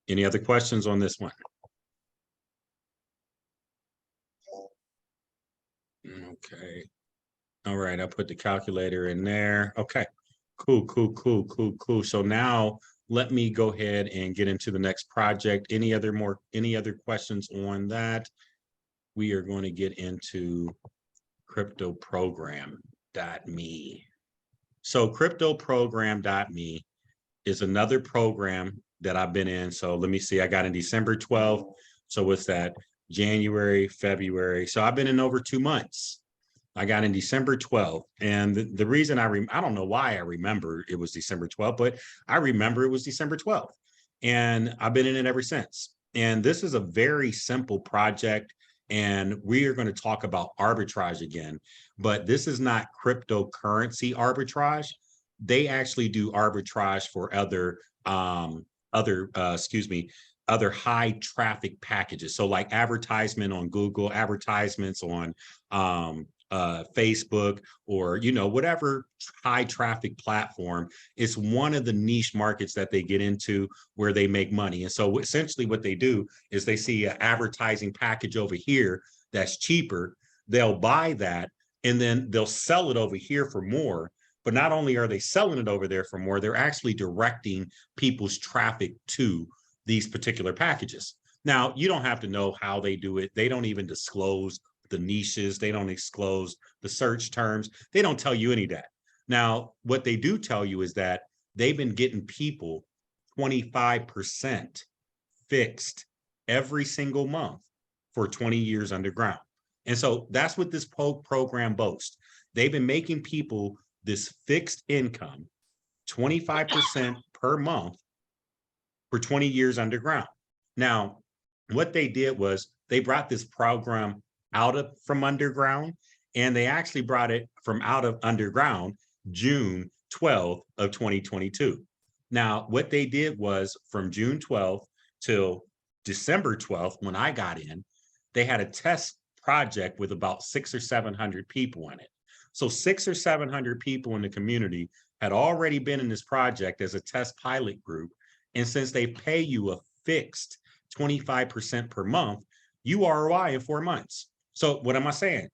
Any other questions on this one? Okay. All right, I put the calculator in there. Okay, cool. So now let me go ahead and get into the next project. Any other questions on that? We are going to get into cryptoprogram.me. So cryptoprogram.me is another program that I've been in. So let me see, I got in December 12th. So what's that? January, February. So I've been in over 2 months. I got in December 12th. And the reason I don't know why I remember it was December 12th, but I remember it was December 12th. And I've been in it ever since. And this is a very simple project. and we are going to talk about arbitrage again, but this is not cryptocurrency arbitrage. They actually do arbitrage for other other high traffic packages. So like advertisement on Google, advertisements on Facebook, or, you know, whatever high traffic platform. It's one of the niche markets that they get into where they make money. And so essentially what they do is they see an advertising package over here that's cheaper. They'll buy that and then they'll sell it over here for more. But not only are they selling it over there for more, they're actually directing people's traffic to these particular packages. Now, you don't have to know how they do it. They don't even disclose the niches. They don't disclose the search terms. They don't tell you any of that. Now, what they do tell you is that they've been getting people 25% fixed every single month for 20 years underground. And so that's what this program boasts. They've been making people this fixed income, 25% per month for 20 years underground. Now, what they did was they brought this program from underground, and they actually brought it from out of underground June 12th of 2022. Now, what they did was from June 12th till December 12th, when I got in, they had a test project with about 600 or 700 people in it. So 600 or 700 people in the community had already been in this project as a test pilot group. And since they pay you a fixed 25% per month, you ROI in 4 months. So what am I saying?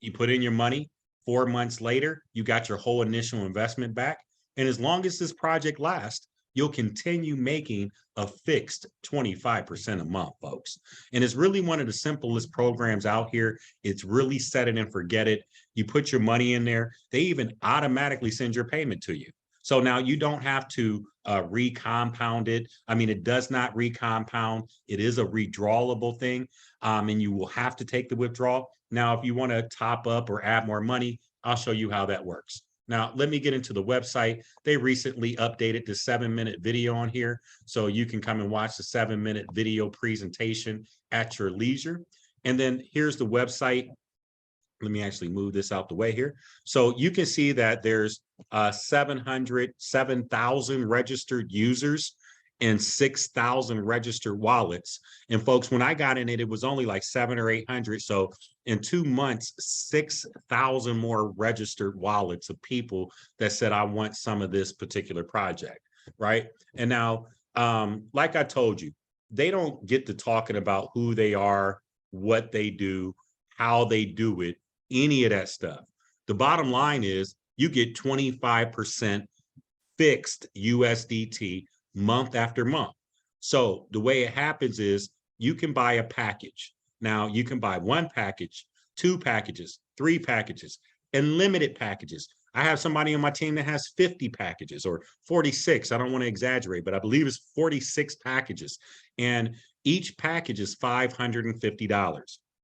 You put in your money, 4 months later, you got your whole initial investment back. And as long as this project lasts, you'll continue making a fixed 25% a month, folks. And it's really one of the simplest programs out here. It's really set it and forget it. You put your money in there, they even automatically send your payment to you. So now you don't have to recompound it. I mean, it does not recompound. It is a withdrawable thing, and you will have to take the withdrawal. Now, if you want to top up or add more money, I'll show you how that works. Now, let me get into the website. They recently updated the 7-minute video on here, so you can come and watch the 7-minute video presentation at your leisure. And then here's the website. Let me actually move this out the way here. So you can see that there's 7,000 registered users and 6,000 registered wallets. And folks, when I got in it, it was only like 700 or 800. So in 2 months, 6,000 more registered wallets of people that said, I want some of this particular project, right? And now, like I told you, they don't get to talking about who they are, what they do, how they do it, any of that stuff. The bottom line is you get 25% fixed USDT month after month. So the way it happens is you can buy a package. Now you can buy 1 package, 2 packages, 3 packages, and limited packages. I have somebody on my team that has 50 packages or 46. I don't want to exaggerate, but I believe it's 46 packages. And each package is $550.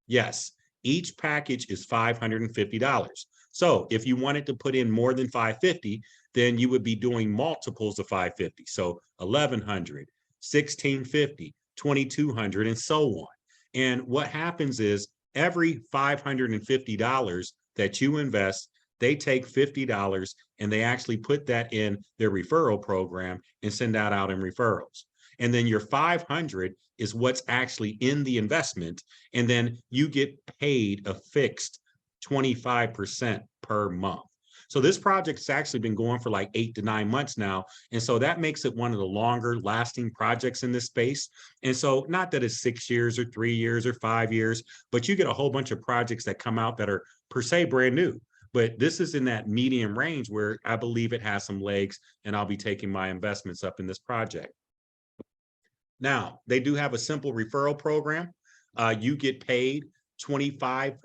Yes, each package is $550. So if you wanted to put in more than $550, then you would be doing multiples of $550. So $1,100, $1,650, $2,200, and so on. And what happens is every $550 that you invest, they take $50 and they actually put that in their referral program and send that out in referrals. And then your 500 is what's actually in the investment. And then you get paid a fixed 25% per month. So this project's actually been going for like 8 to 9 months now. And so that makes it one of the longer lasting projects in this space. And so not that it's 6 years or 3 years or 5 years, but you get a whole bunch of projects that come out that are per se brand new. But this is in that medium range where I believe it has some legs, and I'll be taking my investments up in this project. Now, they do have a simple referral program. You get paid 25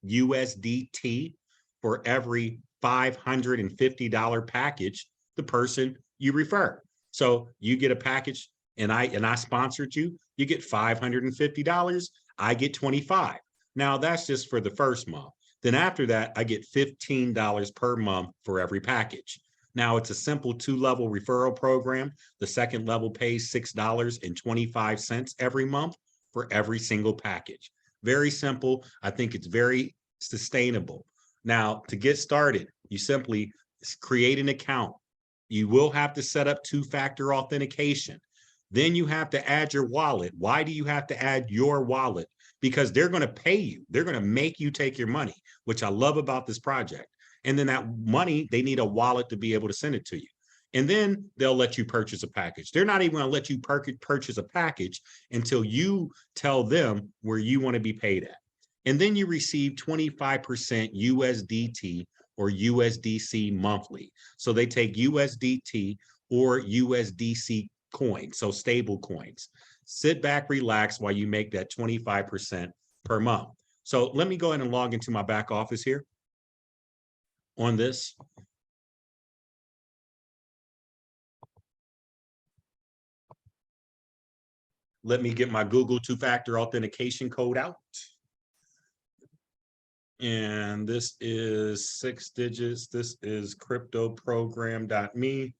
USDT for every $550 package the person you refer. So you get a package and I sponsored you, you get $550, I get 25. Now that's just for the first month. Then after that, I get $15 per month for every package. Now it's a simple 2-level referral program. The second level pays $6.25 every month for every single package. Very simple. I think it's very sustainable. Now, to get started, you simply create an account. You will have to set up two-factor authentication. Then you have to add your wallet. Why do you have to add your wallet? Because they're going to pay you. They're going to make you take your money, which I love about this project. And then that money, they need a wallet to be able to send it to you. And then they'll let you purchase a package. They're not even going to let you purchase a package until you tell them where you want to be paid at. And then you receive 25% USDT or USDC monthly. So they take USDT or USDC coins, so stable coins. Sit back, relax while you make that 25% per month. So let me go ahead and log into my back office here on this. Let me get my Google two-factor authentication code out. And this is 6 digits. This is cryptoprogram.me.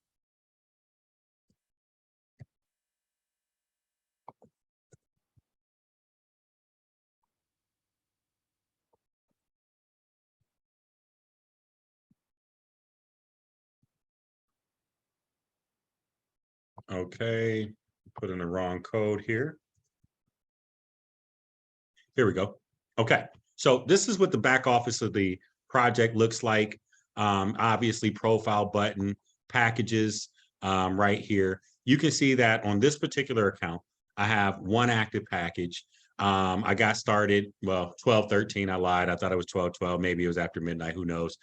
Okay, put in the wrong code here. Here we go. Okay, so this is what the back office of the project looks like. Obviously, profile button, packages right here. You can see that on this particular account, I have one active package. I got started, well, 12/13, I lied. I thought it was 12/12. Maybe it was after midnight, who knows.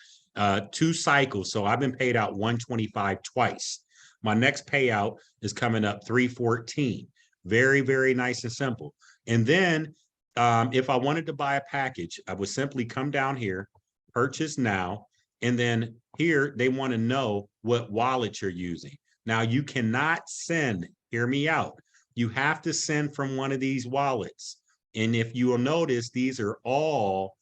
2 cycles, so I've been paid out 125 twice. My next payout is coming up 3/14. Very, very nice and simple. And then if I wanted to buy a package, I would simply come down here, purchase now, and then here they want to know what wallet you're using. Now you cannot send, hear me out. You have to send from one of these wallets. And if you will notice, these are all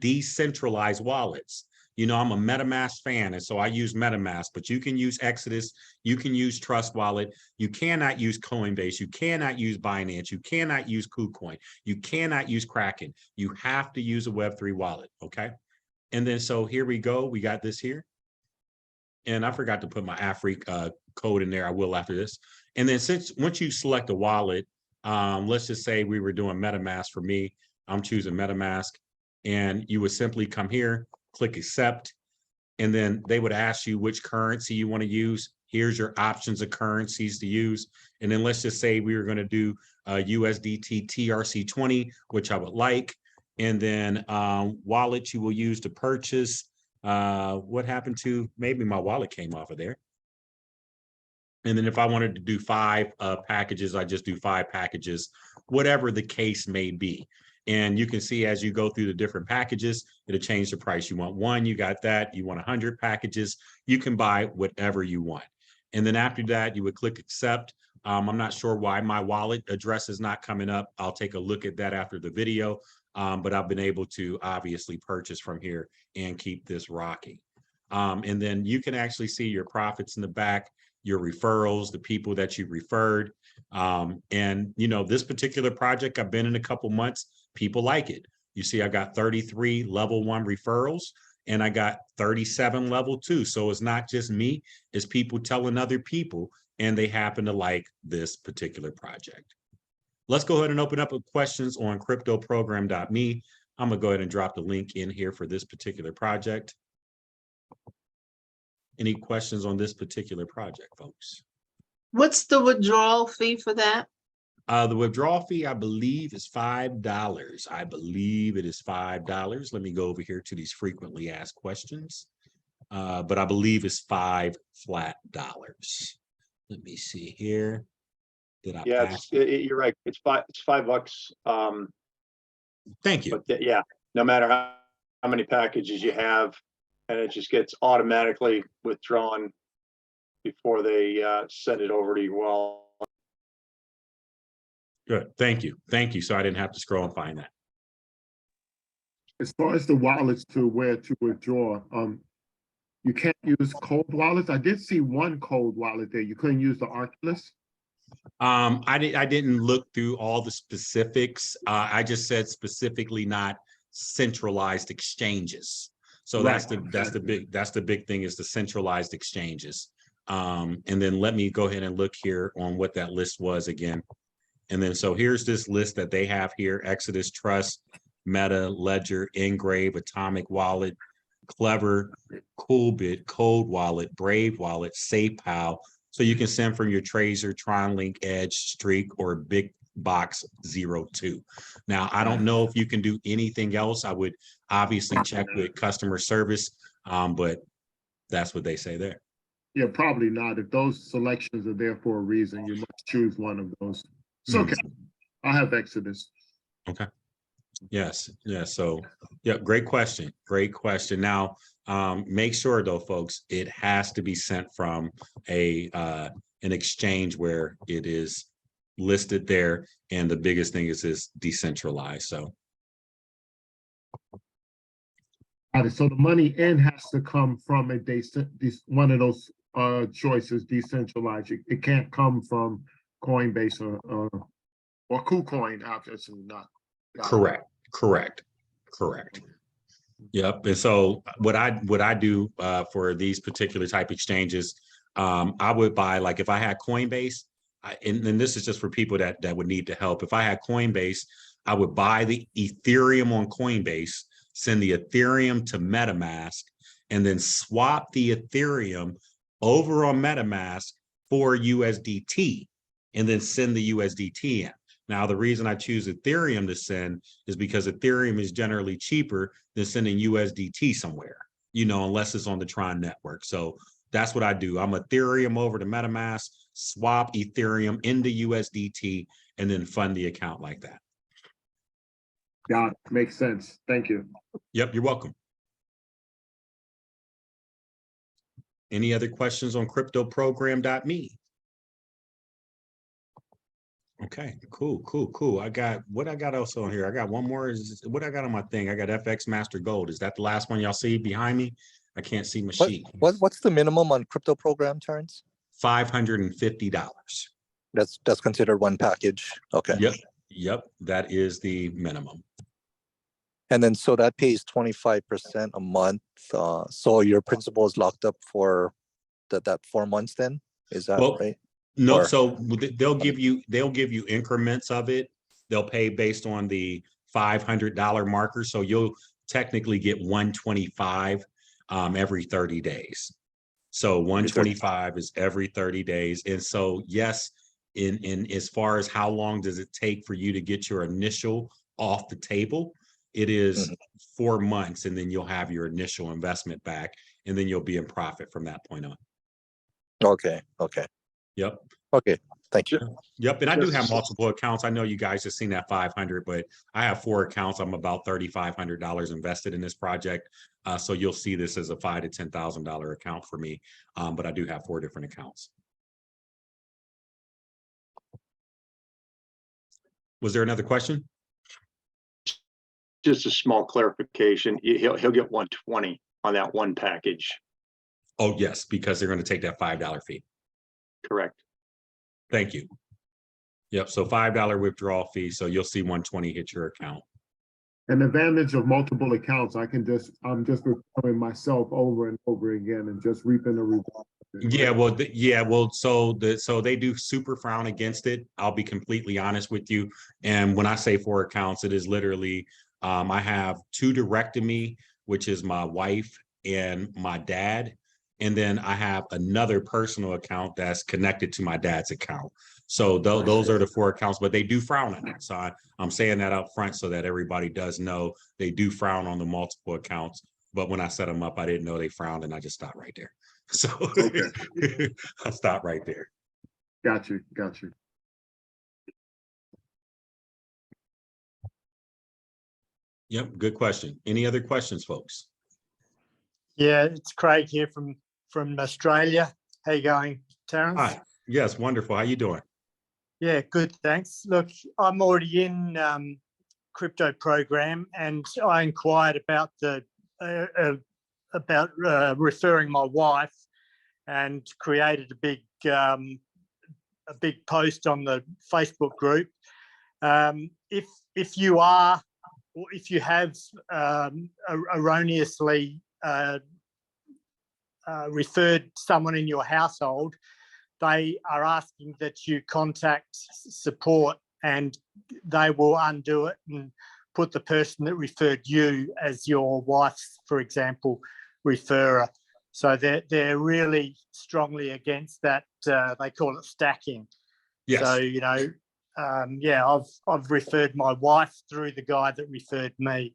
decentralized wallets. You know, I'm a MetaMask fan, and so I use MetaMask, but you can use Exodus, you can use Trust Wallet, you cannot use Coinbase, you cannot use Binance, you cannot use KuCoin, you cannot use Kraken. You have to use a Web3 wallet, okay? And then so here we go, we got this here. And I forgot to put my Afriq code in there, I will after this. And then once you select a wallet, let's just say we were doing MetaMask for me, I'm choosing MetaMask, and you would simply come here, click accept, and then they would ask you which currency you want to use. Here's your options of currencies to use. And then let's just say we were going to do USDT TRC20, which I would like. And then wallet you will use to purchase. What happened to, maybe my wallet came off of there. And then if I wanted to do 5 packages, I just do 5 packages, whatever the case may be. And you can see as you go through the different packages, it'll change the price. You want 1, you got that. You want 100 packages, you can buy whatever you want. And then after that, you would click accept. I'm not sure why my wallet address is not coming up. I'll take a look at that after the video. But I've been able to obviously purchase from here and keep this rocking. And then you can actually see your profits in the back, your referrals, the people that you referred. And you know, this particular project, I've been in a couple months, people like it. You see, I got 33 level 1 referrals and I got 37 level 2. So it's not just me, it's people telling other people, and they happen to like this particular project. Let's go ahead and open up questions on cryptoprogram.me. I'm gonna go ahead and drop the link in here for this particular project. Any questions on this particular project, folks? What's the withdrawal fee for that? The withdrawal fee, I believe, is $5. I believe it is $5. Let me go over here to these frequently asked questions. But I believe it's $5 flat. Let me see here. Did I pass? You're right. It's $5. Thank you. But yeah, no matter how many packages you have, and it just gets automatically withdrawn before they send it over to you. Well, Good. Thank you. Thank you. So I didn't have to scroll and find that. As far as the wallets to where to withdraw, you can't use cold wallets. I did see one cold wallet there. You couldn't use the Oculus. I didn't look through all the specifics. I just said specifically not centralized exchanges. So that's the big thing is the centralized exchanges. And then let me go ahead and look here on what that list was again. And then so here's this list that they have here: Exodus, Trust, Meta, Ledger, Engrave, Atomic Wallet, Clever, Coolbit, Cold Wallet, Brave Wallet, SafePal. So you can send from your Tracer, TronLink, Edge, Streak, or Big Box 02. Now, I don't know if you can do anything else. I would obviously check with customer service, but that's what they say there. Yeah, probably not. If those selections are there for a reason, you must choose one of those. It's okay. I have Exodus. Okay. Yes. Yeah. So, yeah, great question. Great question. Now, make sure though, folks, it has to be sent from an exchange where it is listed there. And the biggest thing is decentralized. So. So the money in has to come from one of those choices, decentralized. It can't come from Coinbase or KuCoin, obviously not. Correct. Yep. And so what I do for these particular type exchanges, I would buy, like if I had Coinbase, and this is just for people that would need the help. If I had Coinbase, I would buy the Ethereum on Coinbase, send the Ethereum to MetaMask, and then swap the Ethereum over on MetaMask for USDT, and then send the USDT in. Now, the reason I choose Ethereum to send is because Ethereum is generally cheaper than sending USDT somewhere, unless it's on the Tron network. So that's what I do. I'm Ethereum over to MetaMask, swap Ethereum into USDT, and then fund the account like that. Yeah, makes sense. Thank you. Yep, you're welcome. Any other questions on cryptoprogram.me? Okay, cool. I got else on here. I got one more. What I got on my thing? I got FX Master Gold. Is that the last one y'all see behind me? I can't see my sheet. What's the minimum on crypto program, Terrence? $550. That's considered one package. Okay. Yep. That is the minimum. And then so that pays 25% a month. So your principal is locked up for that 4 months. Then is that right? No, so they'll give you increments of it. They'll pay based on the $500 marker. So you'll technically get $125 every 30 days. So 125 is every 30 days. And so, yes, in as far as how long does it take for you to get your initial off the table, it is 4 months, and then you'll have your initial investment back, and then you'll be in profit from that point on. Okay. Yep. Okay. Thank you. Yep. And I do have multiple accounts. I know you guys have seen that 500, but I have 4 accounts. I'm about $3,500 invested in this project. So you'll see this as a $5,000 to $10,000 account for me. But I do have 4 different accounts. Was there another question? Just a small clarification. He'll get 120 on that one package. Oh, yes, because they're going to take that $5 fee. Correct. Thank you. Yep. So $5 withdrawal fee. So you'll see 120 hit your account. An advantage of multiple accounts, I'm just recovering myself over and over again and just reaping the results. So they do super frown against it. I'll be completely honest with you. And when I say 4 accounts, it is literally, I have 2 direct to me, which is my wife and my dad. And then I have another personal account that's connected to my dad's account. So those are the 4 accounts, but they do frown on it. So I'm saying that up front so that everybody does know they do frown on the multiple accounts. But when I set them up, I didn't know they frowned, and I just stopped right there. So I'll stop right there. Got you. Yep, good question. Any other questions, folks? Yeah, it's Craig here from Australia. How you going, Terrence? Hi. Yes, wonderful. How you doing? Yeah, good, thanks. Look, I'm already in crypto program, and I inquired about referring my wife, and created a big a big post on the Facebook group. If you are, or if you have erroneously referred someone in your household, they are asking that you contact support, and they will undo it and put the person that referred you as your wife's, for example, referrer. So they're really strongly against that. They call it stacking. Yes. So, you know, yeah, I've referred my wife through the guy that referred me.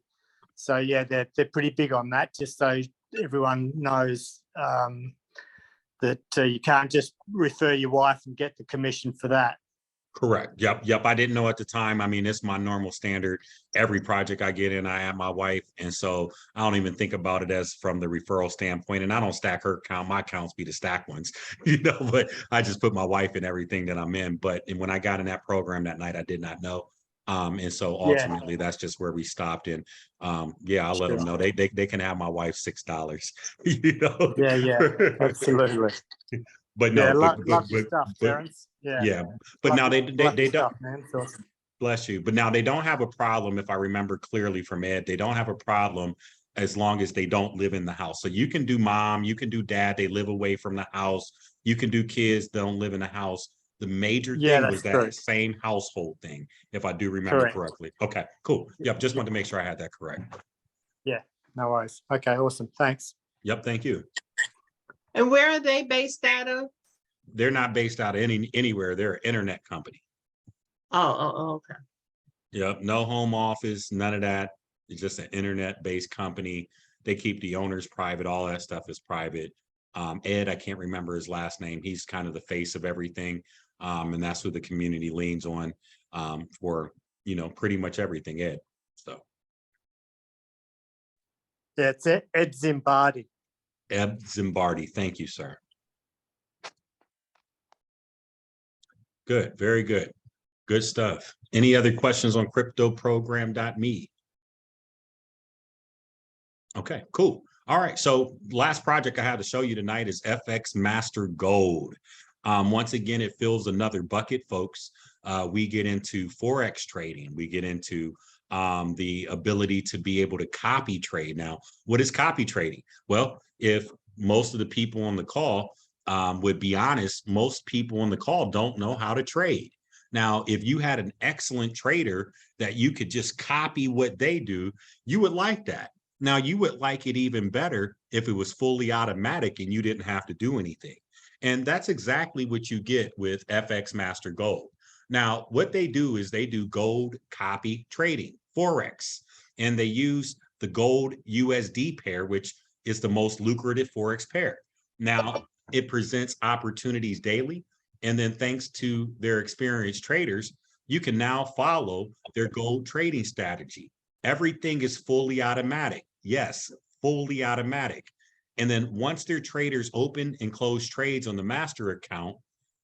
So yeah, they're pretty big on that, just so everyone knows that you can't just refer your wife and get the commission for that. Correct. Yep. I didn't know at the time. I mean, it's my normal standard. Every project I get in, I have my wife. And so I don't even think about it as from the referral standpoint. And I don't stack her account. My accounts be the stack ones, you know, but I just put my wife in everything that I'm in. But when I got in that program that night, I did not know. And so ultimately that's just where we stopped. And yeah, I'll let them know they can have my wife $6, you know? Yeah, absolutely. But no, love your stuff, Terrence. Yeah, but now they don't. Stuff, man. It's awesome. Bless you. But now they don't have a problem, if I remember clearly from Ed, they don't have a problem as long as they don't live in the house. So you can do mom, you can do dad, they live away from the house. You can do kids, they don't live in the house. The major thing was that same household thing, if I do remember correctly. Okay, cool. Yep, just wanted to make sure I had that correct. Yeah, no worries. Okay, awesome. Thanks. Yep, thank you. And where are they based out of? They're not based out of anywhere. They're an internet company. Oh, okay. Yep, no home office, none of that. It's just an internet-based company. They keep the owners private. All that stuff is private. Ed, I can't remember his last name. He's kind of the face of everything. And that's who the community leans on for, you know, pretty much everything, Ed. So. That's it. Ed Zimbardi. Ed Zimbardi. Thank you, sir. Good. Very good. Good stuff. Any other questions on cryptoprogram.me? Okay, cool. All right. So last project I have to show you tonight is FX Master Gold. Once again, it fills another bucket, folks. We get into Forex trading. We get into the ability to be able to copy trade. Now, what is copy trading? Well, if most of the people on the call would be honest, most people on the call don't know how to trade. Now, if you had an excellent trader that you could just copy what they do, you would like that. Now, you would like it even better if it was fully automatic and you didn't have to do anything. And that's exactly what you get with FX Master Gold. Now, what they do is they do gold copy trading, Forex, and they use the gold USD pair, which is the most lucrative Forex pair. Now, it presents opportunities daily. And then thanks to their experienced traders, you can now follow their gold trading strategy. Everything is fully automatic. Yes, fully automatic. And then once their traders open and close trades on the master account,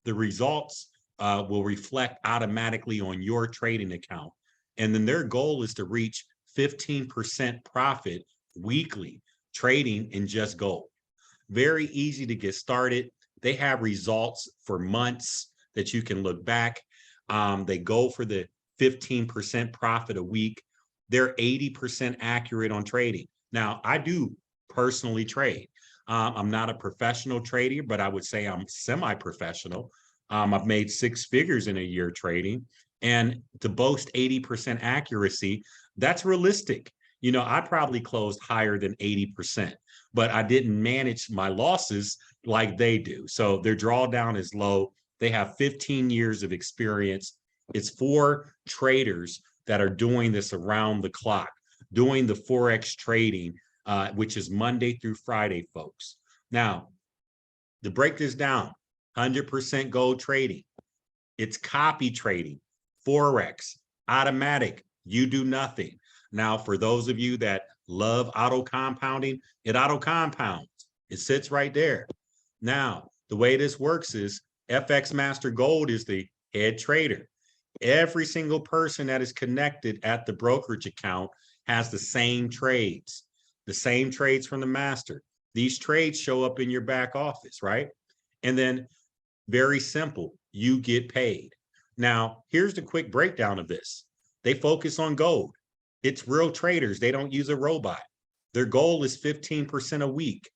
the results will reflect automatically on your trading account. And then their goal is to reach 15% profit weekly trading in just gold. Very easy to get started. They have results for months that you can look back. They go for the 15% profit a week. They're 80% accurate on trading. Now, I do personally trade. I'm not a professional trader, but I would say I'm semi-professional. I've made 6 figures in a year trading, and to boast 80% accuracy, that's realistic. You know, I probably closed higher than 80%, but I didn't manage my losses like they do. So their drawdown is low. They have 15 years of experience. It's for traders that are doing this around the clock, doing the Forex trading, which is Monday through Friday, folks. Now, to break this down, 100% gold trading. It's copy trading, Forex, automatic. You do nothing. Now, for those of you that love auto compounding, it auto compounds. It sits right there. Now, the way this works is FX Master Gold is the head trader. Every single person that is connected at the brokerage account has the same trades from the master. These trades show up in your back office, right? And then very simple. you get paid. Now, here's the quick breakdown of this. They focus on gold. It's real traders. They don't use a robot. Their goal is 15% a week.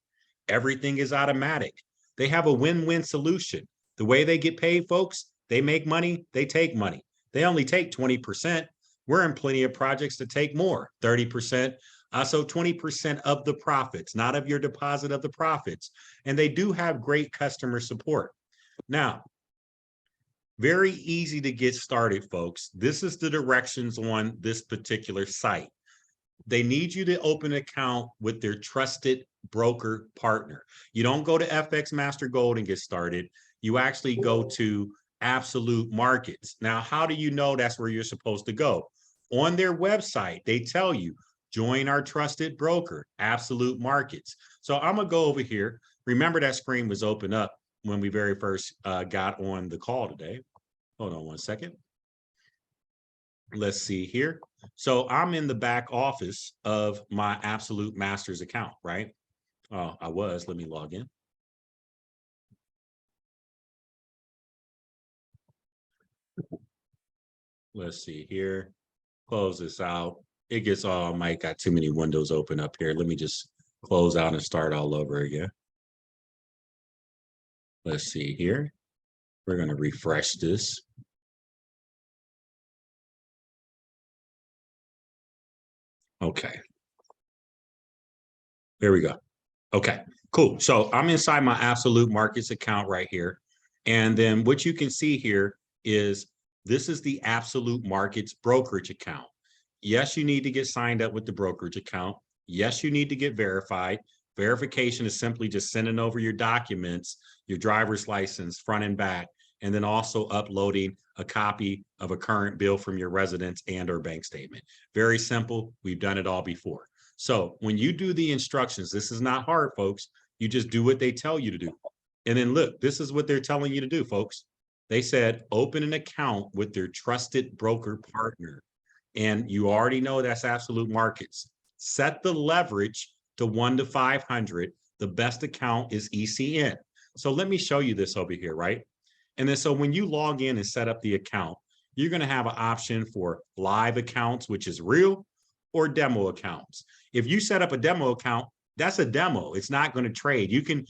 Everything is automatic. They have a win-win solution. The way they get paid, folks, they make money, they take money. They only take 20%. We're in plenty of projects to take more, 30%. So 20% of the profits, not of your deposit, of the profits. And they do have great customer support. Now, very easy to get started, folks. This is the directions on this particular site. They need you to open an account with their trusted broker partner. You don't go to FX Master Gold and get started. You actually go to Absolute Markets. Now, how do you know that's where you're supposed to go? On their website, they tell you, join our trusted broker, Absolute Markets. So I'm gonna go over here. Remember that screen was open up when we very first got on the call today. Hold on one second. Let's see here. So I'm in the back office of my Absolute Masters account, right? Oh, let me log in. Let's see here. Close this out. It gets all, Mike got too many windows open up here. Let me just close out and start all over again. Let's see here. We're going to refresh this. Okay. There we go. Okay, cool. So I'm inside my Absolute Markets account right here. And then what you can see here is this is the Absolute Markets brokerage account. Yes, you need to get signed up with the brokerage account. Yes, you need to get verified. Verification is simply just sending over your documents, your driver's license, front and back, and then also uploading a copy of a current bill from your residence and or bank statement. Very simple. We've done it all before. So when you do the instructions, this is not hard, folks. You just do what they tell you to do. And then look, this is what they're telling you to do, folks. They said, open an account with their trusted broker partner. And you already know that's Absolute Markets. Set the leverage to 1 to 500. The best account is ECN. So let me show you this over here, right? And then so when you log in and set up the account, you're going to have an option for live accounts, which is real, or demo accounts. If you set up a demo account, that's a demo. It's not going to trade. You can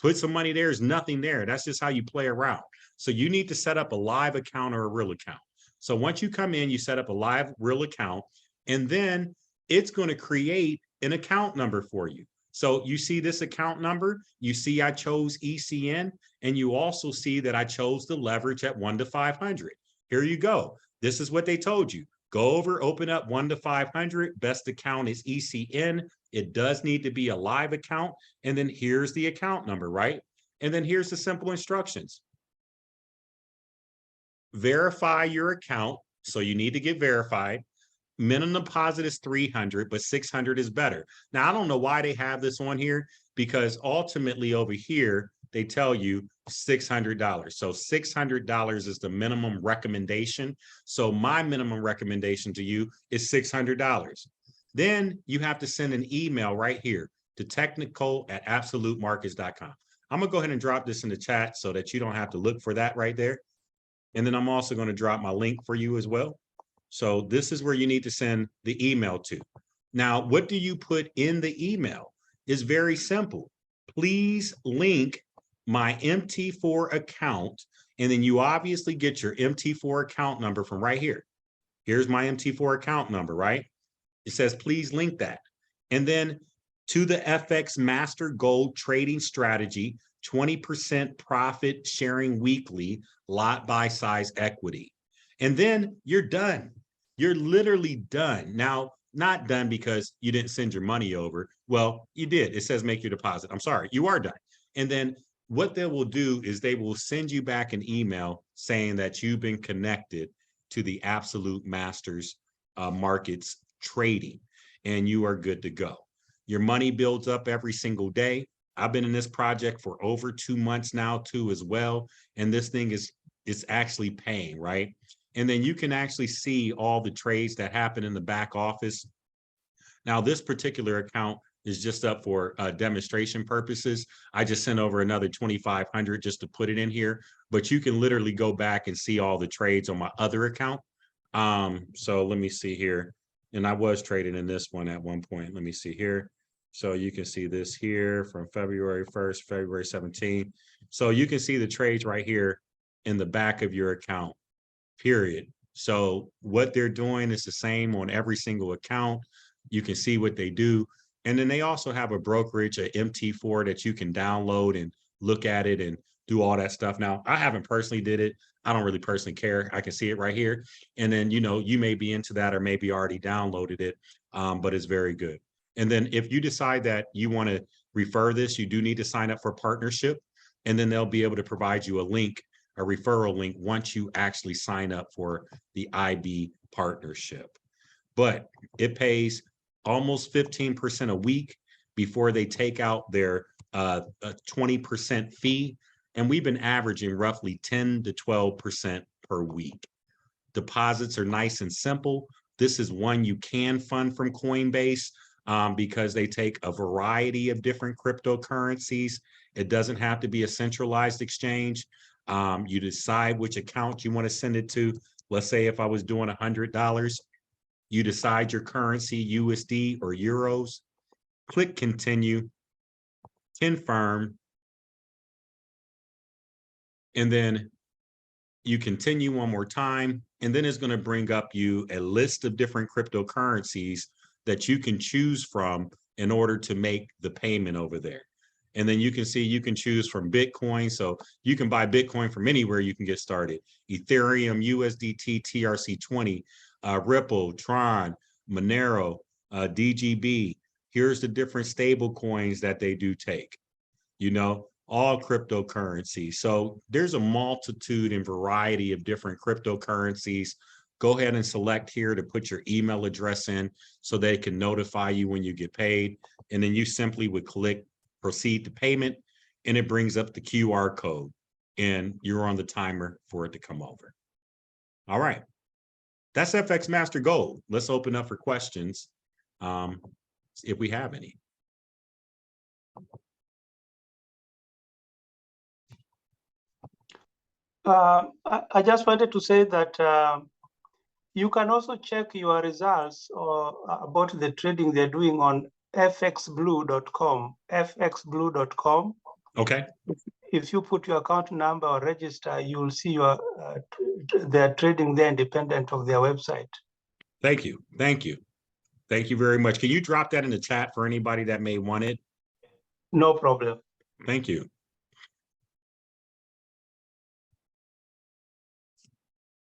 put some money there. There's nothing there. That's just how you play around. So you need to set up a live account or a real account. So once you come in, you set up a live real account, and then it's going to create an account number for you. So you see this account number, you see I chose ECN, and you also see that I chose the leverage at 1 to 500. Here you go. This is what they told you. Go over, open up 1 to 500. Best account is ECN. It does need to be a live account. And then here's the account number, right? And then here's the simple instructions. Verify your account. So you need to get verified. Minimum deposit is 300, but 600 is better. Now, I don't know why they have this on here, because ultimately over here, they tell you $600. So $600 is the minimum recommendation. So my minimum recommendation to you is $600. Then you have to send an email right here to technical@absolutemarkets.com. I'm going to go ahead and drop this in the chat so that you don't have to look for that right there. And then I'm also going to drop my link for you as well. So this is where you need to send the email to. Now, what do you put in the email? It's very simple. Please link my MT4 account, and then you obviously get your MT4 account number from right here. Here's my MT4 account number, right? It says, please link that. And then to the FX Master Gold trading strategy, 20% profit sharing weekly, lot buy size equity. And then you're done. You're literally done. Now, not done because you didn't send your money over. Well, you did. It says make your deposit. I'm sorry, you are done. And then what they will do is they will send you back an email saying that you've been connected to the Absolute Masters Markets trading, and you are good to go. Your money builds up every single day. I've been in this project for over 2 months now too as well. And this thing is actually paying, right? And then you can actually see all the trades that happen in the back office. Now, this particular account is just up for demonstration purposes. I just sent over another 2,500 just to put it in here, but you can literally go back and see all the trades on my other account. So let me see here. And I was trading in this one at one point. Let me see here. So you can see this here from February 1st, February 17th. So you can see the trades right here in the back of your account, period. So what they're doing is the same on every single account. You can see what they do. And then they also have a brokerage, a MT4 that you can download and look at it and do all that stuff. Now, I haven't personally did it. I don't really personally care. I can see it right here. And then, you know, you may be into that or maybe already downloaded it, but it's very good. And then if you decide that you want to refer this, you do need to sign up for partnership. And then they'll be able to provide you a link, a referral link, once you actually sign up for the IB partnership. But it pays almost 15% a week before they take out their 20% fee. And we've been averaging roughly 10 to 12% per week. Deposits are nice and simple. This is one you can fund from Coinbase because they take a variety of different cryptocurrencies. It doesn't have to be a centralized exchange. You decide which account you want to send it to. Let's say if I was doing $100, you decide your currency, USD or euros, click continue, confirm, and then you continue one more time, and then it's going to bring up you a list of different cryptocurrencies that you can choose from in order to make the payment over there. And then you can see you can choose from Bitcoin. So you can buy Bitcoin from anywhere you can get started. Ethereum, USDT, TRC20, Ripple, Tron, Monero, DGB. Here's the different stable coins that they do take, you know, all cryptocurrencies. So there's a multitude and variety of different cryptocurrencies. Go ahead and select here to put your email address in so they can notify you when you get paid. And then you simply would click proceed to payment, and it brings up the QR code, and you're on the timer for it to come over. All right. That's FX Master Gold. Let's open up for questions if we have any. I just wanted to say that you can also check your results or about the trading they're doing on fxblue.com, fxblue.com. Okay. If you put your account number or register, you'll see your they're trading there independent of their website. Thank you. Thank you. Thank you very much. Can you drop that in the chat for anybody that may want it? No problem. Thank you.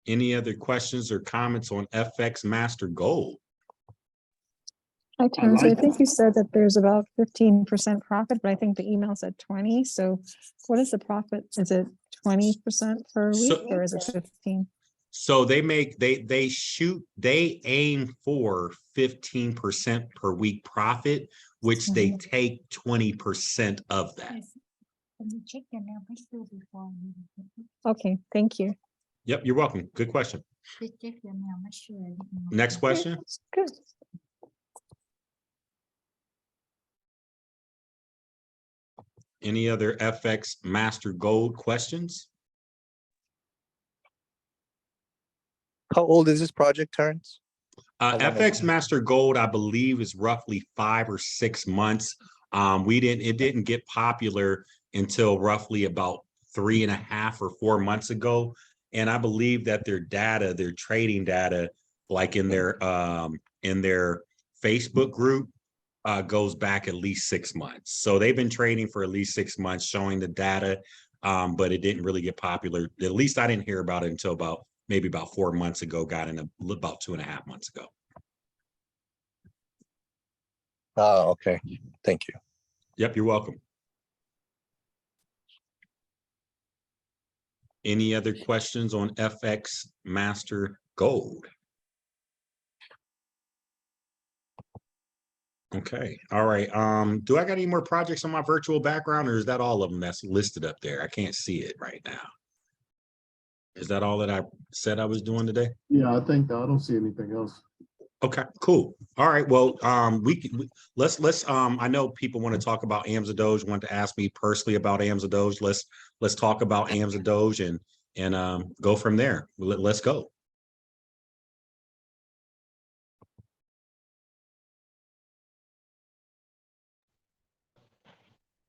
Any other questions or comments on FX Master Gold? Hi, Terrence. I think you said that there's about 15% profit, but I think the email said 20. So what is the profit? Is it 20% per week or is it 15? So they make, they aim for 15% per week profit, which they take 20% of that. Okay, thank you. Yep, you're welcome. Good question. Next question. Good. Any other FX Master Gold questions? How old is this project, Terrence? FX Master Gold, I believe, is roughly 5 or 6 months. It didn't get popular until roughly about 3.5 or 4 months ago. And I believe that their data, their trading data, like in their Facebook group, goes back at least 6 months. So they've been trading for at least 6 months, showing the data, but it didn't really get popular. At least I didn't hear about it until maybe about 4 months ago, got in about 2.5 months ago. Oh, okay. Thank you. Yep, you're welcome. Any other questions on FX Master Gold? Okay. All right. Do I got any more projects on my virtual background, or is that all of them that's listed up there? I can't see it right now. Is that all that I said I was doing today? Yeah, I think I don't see anything else. Okay, cool. All right. Well, let's I know people want to talk about AMSA Doge, want to ask me personally about AMSA Doge. Let's talk about AMSA Doge and go from there. Let's go.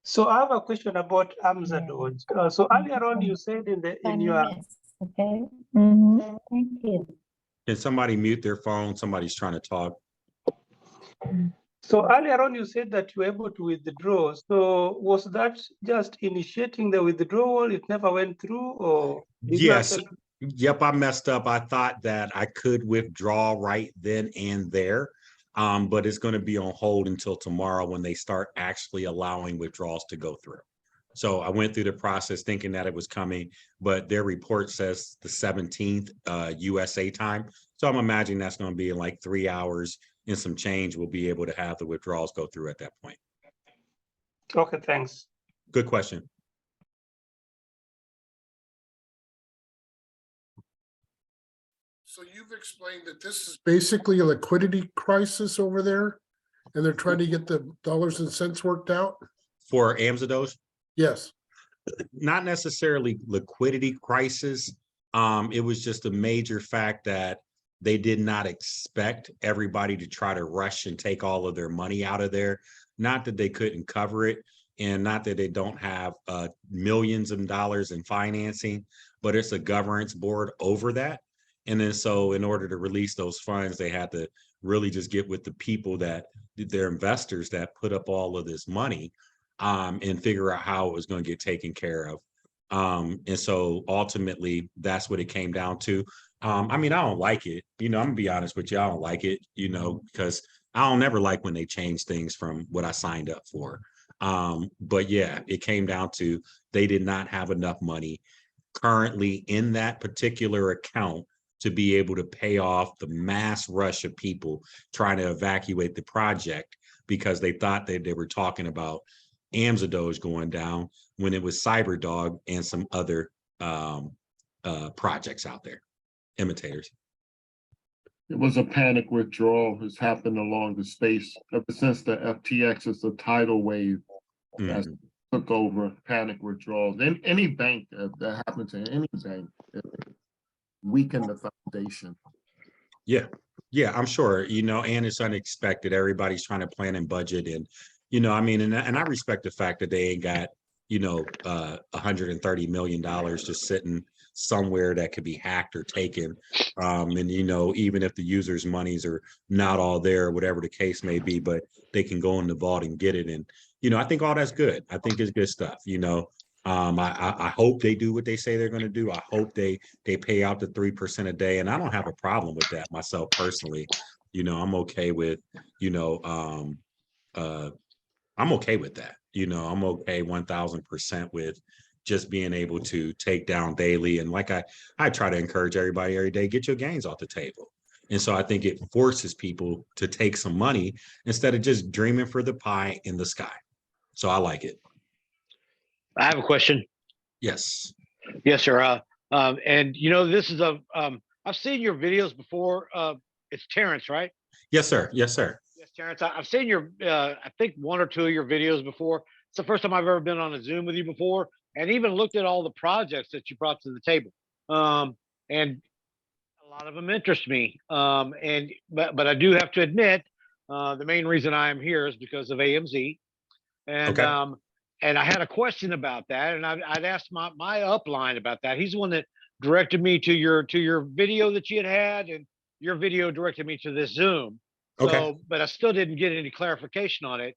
So I have a question about AMSA Doge. So earlier on, you said in your Okay. Mhm. Thank you. Can somebody mute their phone? Somebody's trying to talk. So earlier on, you said that you were able to withdraw. So was that just initiating the withdrawal? It never went through, or did you Yes. actually? Yep, I messed up. I thought that I could withdraw right then and there, but it's going to be on hold until tomorrow when they start actually allowing withdrawals to go through. So I went through the process thinking that it was coming, but their report says the 17th USA time. So I'm imagining that's going to be in like 3 hours and some change. We'll be able to have the withdrawals go through at that point. Okay, thanks. Good question. So you've explained that this is basically a liquidity crisis over there, and they're trying to get the dollars and cents worked out? For AMSA Doge? Yes. Not necessarily liquidity crisis. It was just a major fact that they did not expect everybody to try to rush and take all of their money out of there. Not that they couldn't cover it, and not that they don't have millions of dollars in financing, but it's a governance board over that. And then so in order to release those funds, they had to really just get with the people that their investors that put up all of this money and figure out how it was going to get taken care of. And so ultimately, that's what it came down to. I mean, I don't like it. I'm gonna be honest with you. I don't like it, because I don't ever like when they change things from what I signed up for. But yeah, it came down to they did not have enough money currently in that particular account to be able to pay off the mass rush of people trying to evacuate the project because they thought that they were talking about AMSA Doge going down when it was CyberDog and some other projects out there, imitators. It was a panic withdrawal. It's happened along the space ever since the FTX is the tidal wave that took over panic withdrawals. In any bank that happens in any bank, it weakened the foundation. Yeah, I'm sure, and it's unexpected. Everybody's trying to plan and budget, and I mean, and I respect the fact that they ain't got $130 million just sitting somewhere that could be hacked or taken. And even if the users' monies are not all there, whatever the case may be, but they can go in the vault and get it. And I think all that's good. I think it's good stuff. I hope they do what they say they're going to do. I hope they pay out the 3% a day, and I don't have a problem with that myself personally. I'm okay with I'm okay with that. I'm okay 1000% with just being able to take down daily. And like I try to encourage everybody every day, get your gains off the table. And so I think it forces people to take some money instead of just dreaming for the pie in the sky. So I like it. I have a question. Yes. Yes, sir. And this is I've seen your videos before. It's Terrence, right? Yes, sir. Yes, sir. Yes, Terrence. I've seen your, I think 1 or 2 of your videos before. It's the first time I've ever been on a Zoom with you before, and even looked at all the projects that you brought to the table. And a lot of them interest me. But I do have to admit, the main reason I am here is because of AMZ. And Okay. And I had a question about that, and I'd asked my upline about that. He's the one that directed me to your video that you had, and your video directed me to this Zoom. Okay. So, but I still didn't get any clarification on it.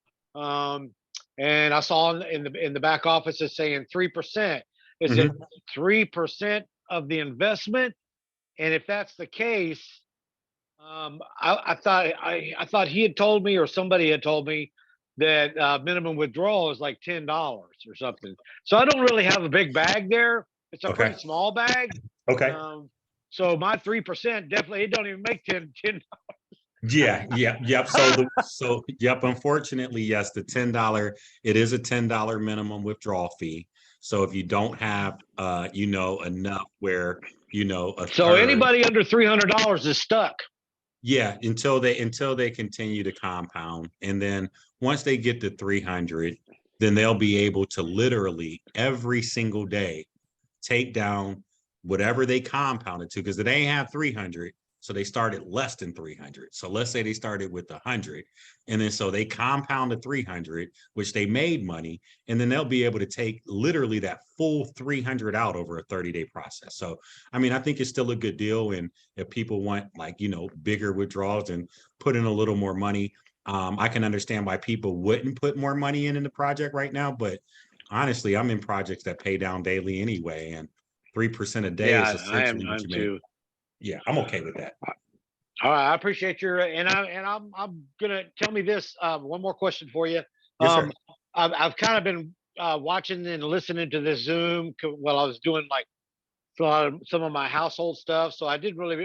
And I saw in the back office it's saying 3%. Is it 3% of the investment? And if that's the case, I thought he had told me, or somebody had told me, that minimum withdrawal is like $10 or something. So I don't really have a big bag there. It's a pretty small bag. Okay. So my 3% definitely, it don't even make $10. Yeah. Yep. So yep. Unfortunately, yes, the $10, it is a $10 minimum withdrawal fee. So if you don't have, enough where, So anybody under $300 is stuck. Yeah, until they continue to compound. And then once they get to 300, then they'll be able to literally every single day take down whatever they compounded to, because they ain't have 300. So they started less than 300. So let's say they started with 100. And then so they compounded 300, which they made money. And then they'll be able to take literally that full 300 out over a 30-day process. So, I mean, I think it's still a good deal. And if people want like, you know, bigger withdrawals and put in a little more money, I can understand why people wouldn't put more money in the project right now. But honestly, I'm in projects that pay down daily anyway. And 3% a day Yeah, is I am. essentially what I'm you make. too. Yeah, I'm okay with that. All right, I appreciate your I'm gonna tell me this. One more question for you. Yes, sir. I've kind of been watching and listening to this Zoom while I was doing like some of my household stuff, so I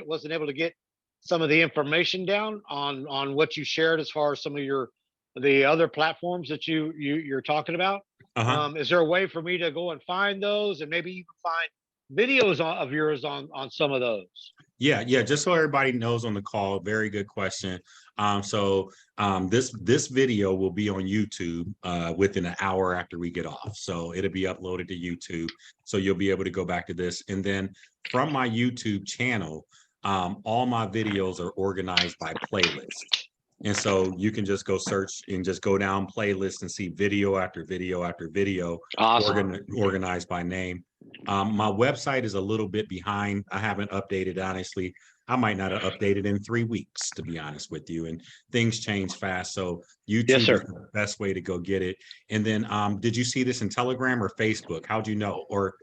wasn't able to get some of the information down on what you shared as far as some of the other platforms that you're talking about. Is there a way for me to go and find those and maybe even find videos of yours on some of those? Yeah, just so everybody knows on the call, very good question. This video will be on YouTube within an hour after we get off. So it'll be uploaded to YouTube. So you'll be able to go back to this. And then from my YouTube channel, all my videos are organized by playlist. And so you can just go search and just go down playlist and see video after video after video, awesome. Organized by name. My website is a little bit behind. I haven't updated, honestly. I might not have updated in 3 weeks, to be honest with you. And things change fast. So YouTube is the best way to go get it. And then did you see this in Telegram or Facebook? How'd you know? Or,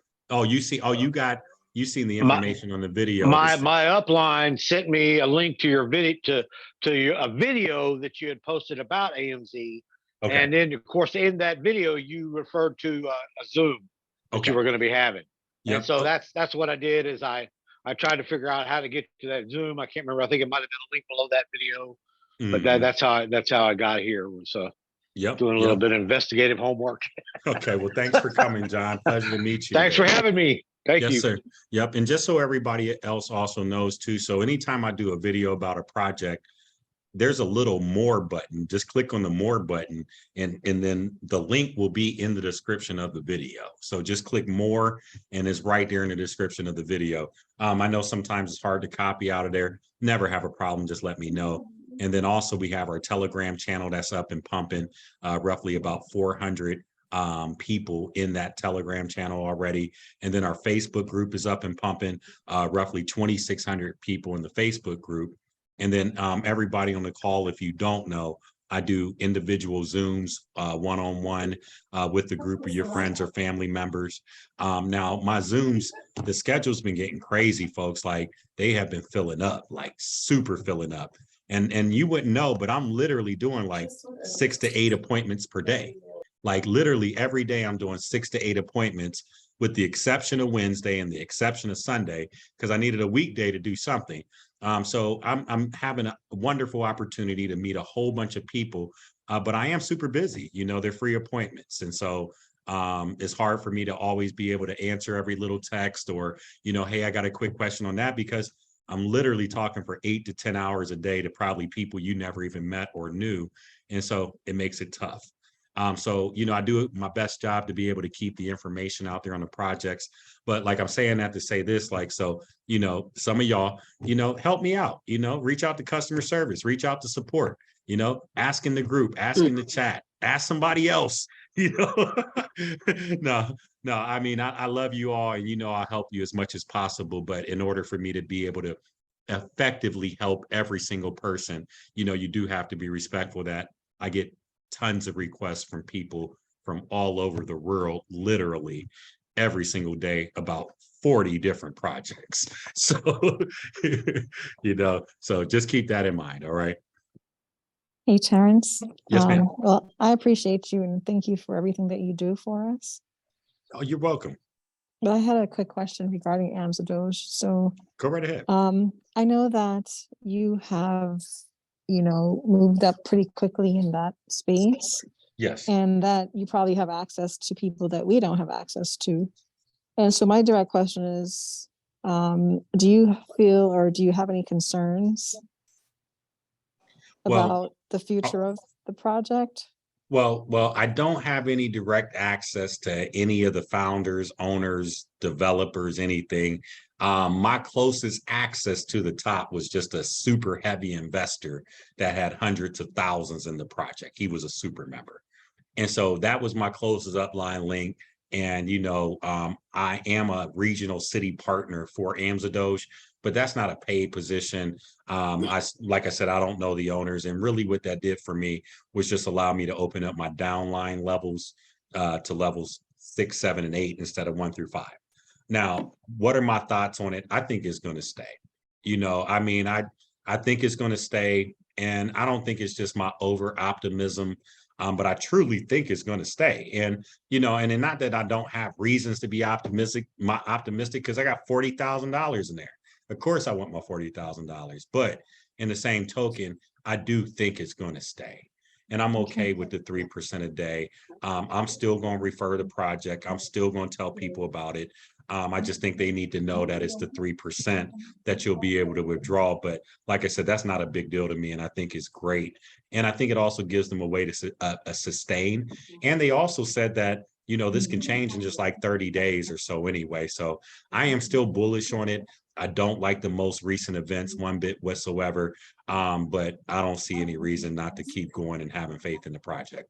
you seen the information on the video. My upline sent me a link to your video to a video that you had posted about AMZ. Okay. And then of course in that video you referred to a Zoom that you were going to be having. Yep. And so that's what I did is I tried to figure out how to get to that Zoom. I can't remember. I think it might have been a link below that video, but that's how I got here. Was doing a little bit of investigative homework. Okay. Well, thanks for coming, John. Pleasure to meet you. Thanks for having me. Thank you. Yes, sir. Yep. And just so everybody else also knows too. So anytime I do a video about a project, there's a little more button. Just click on the more button and then the link will be in the description of the video. So just click more and it's right there in the description of the video. I know sometimes it's hard to copy out of there. Never have a problem. Just let me know. And then also we have our Telegram channel that's up and pumping, roughly about 400 people in that Telegram channel already. And then our Facebook group is up and pumping, roughly 2,600 people in the Facebook group. And then everybody on the call, if you don't know, I do individual Zooms one-on-one with the group of your friends or family members. Now, my Zooms, the schedule's been getting crazy, folks. Like they have been filling up, like super filling up. And you wouldn't know, but I'm literally doing like 6 to 8 appointments per day. Like literally every day I'm doing 6 to 8 appointments with the exception of Wednesday and the exception of Sunday, because I needed a weekday to do something. So I'm having a wonderful opportunity to meet a whole bunch of people, but I am super busy. You know, they're free appointments. And so it's hard for me to always be able to answer every little text or, you know, hey, I got a quick question on that, because I'm literally talking for 8 to 10 hours a day to probably people you never even met or knew. And so it makes it tough. So, you know, I do my best job to be able to keep the information out there on the projects. But like I'm saying that to say this, like, so, you know, some of y'all, you know, help me out, you know, reach out to customer service, reach out to support, you know, ask in the group, ask in the chat, ask somebody else, you know. No, I mean, I love you all and, you know, I'll help you as much as possible. But in order for me to be able to effectively help every single person, you know, you do have to be respectful that I get tons of requests from people from all over the world, literally every single day, about 40 different projects. So, you know, so just keep that in mind. All right. Hey, Terrence. Yes, ma'am. Well, I appreciate you and thank you for everything that you do for us. Oh, you're welcome. But I had a quick question regarding Amzadoge. So go right ahead. I know that you have, you know, moved up pretty quickly in that space. Yes. And that you probably have access to people that we don't have access to. And so my direct question is, do you feel or do you have any concerns Well, about the future of the project? well, I don't have any direct access to any of the founders, owners, developers, anything. My closest access to the top was just a super heavy investor that had hundreds of thousands in the project. He was a super member. And so that was my closest upline link. And, I am a regional city partner for Amzadosh, but that's not a paid position. Like I said, I don't know the owners. And really what that did for me was just allow me to open up my downline levels to levels 6, 7, and 8 instead of 1 through 5. Now, what are my thoughts on it? I think it's going to stay. I think it's going to stay. And I don't think it's just my over optimism. But I truly think it's going to stay. And, and not that I don't have reasons to be optimistic because I got $40,000 in there. Of course, I want my $40,000. But in the same token, I do think it's going to stay. And I'm okay with the 3% a day. I'm still going to refer the project. I'm still going to tell people about it. I just think they need to know that it's the 3% that you'll be able to withdraw. But like I said, that's not a big deal to me. And I think it's great. And I think it also gives them a way to sustain. And they also said that, this can change in just like 30 days or so anyway. So I am still bullish on it. I don't like the most recent events one bit whatsoever. But I don't see any reason not to keep going and having faith in the project.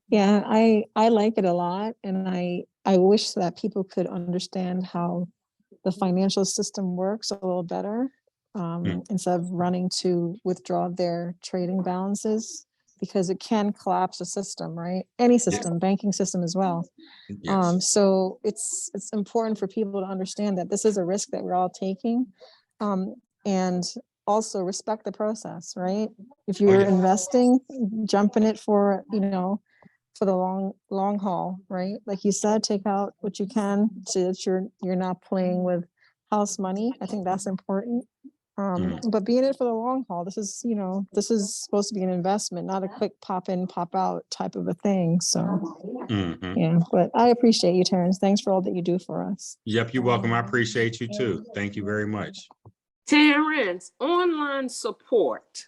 Yeah, I like it a lot. And I wish that people could understand how the financial system works a little better instead of running to withdraw their trading balances, because it can collapse a system, right? Any system, banking system as well. Yes. So it's important for people to understand that this is a risk that we're all taking, and also respect the process, right? If you're investing, jump in it for, for the long haul, right? Like you said, take out what you can so that you're not playing with house money. I think that's important. But be in it for the long haul. This is supposed to be an investment, not a quick pop in, pop out type of a thing. So yeah, but I appreciate you, Terrence. Thanks for all that you do for us. Yep, you're welcome. I appreciate you too. Thank you very much. Terrence, online support.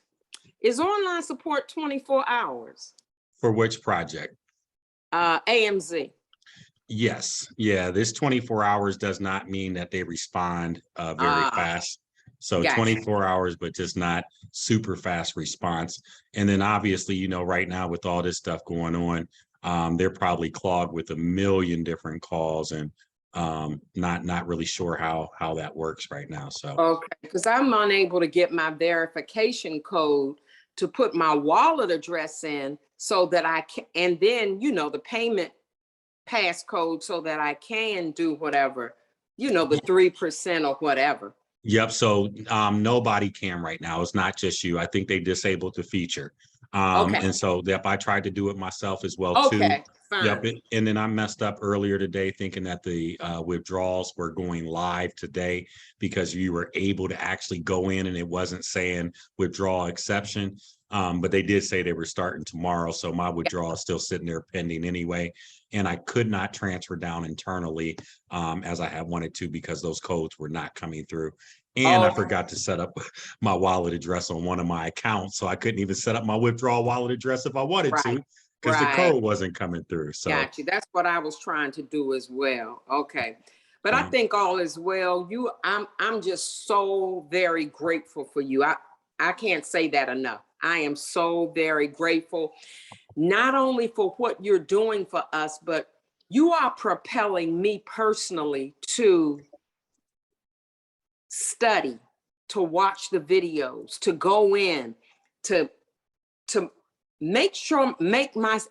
Is online support 24 hours? For which project? AMZ. Yes. Yeah, this 24 hours does not mean that they respond very fast. So gotcha. 24 hours, but just not super fast response. And then obviously, right now with all this stuff going on, they're probably clogged with a million different calls and not really sure how that works right now. So okay, because I'm unable to get my verification code to put my wallet address in so that I can, and then the payment passcode so that I can do whatever, the 3% or whatever. Yep. So nobody can right now. It's not just you. I think they disabled the feature. Okay. And so I tried to do it myself as well Okay, too. fine. Yep. And then I messed up earlier today thinking that the withdrawals were going live today because you were able to actually go in and it wasn't saying withdrawal exception. But they did say they were starting tomorrow. So my withdrawal is still sitting there pending anyway. And I could not transfer down internally as I had wanted to because those codes were not coming through. And I forgot to set up my wallet address on one of my accounts. So I couldn't even set up my withdrawal wallet address if I wanted to because the code wasn't coming through. So gotcha. That's what I was trying to do as well. Okay. But I think all is well. I'm just so very grateful for you. I can't say that enough. I am so very grateful, not only for what you're doing for us, but you are propelling me personally to study, to watch the videos, to go in, to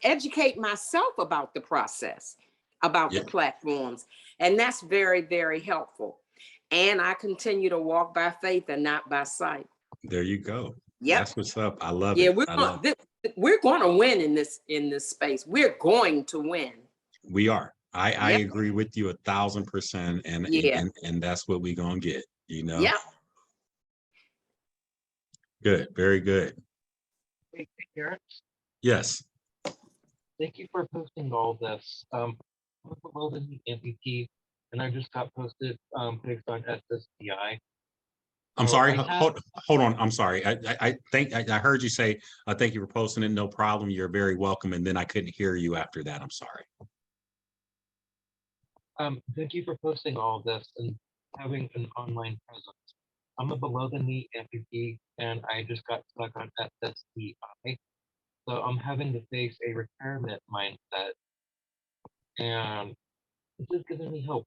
educate myself about the process, about the platforms. And that's very, very helpful. And I continue to walk by faith and not by sight. there you go. Yep. That's what's up. I love Yeah, it. we're going to win in this space. We're going to win. We are. I agree with you 1,000%. And that's what we're going to get, Yep. Good. Very good. Hey, Terrence, Yes. thank you for posting all this. I'm in the MVP, and I just got posted based on SSDI. I'm So sorry. I have- Hold on. I'm sorry. I think I heard you say, thank you for posting it. No problem. You're very welcome. And then I couldn't hear you after that. I'm sorry. Thank you for posting all of this and having an online presence. I'm a below the knee amputee and I just got stuck on SSDI. So I'm having to face a retirement mindset. And this is giving me hope.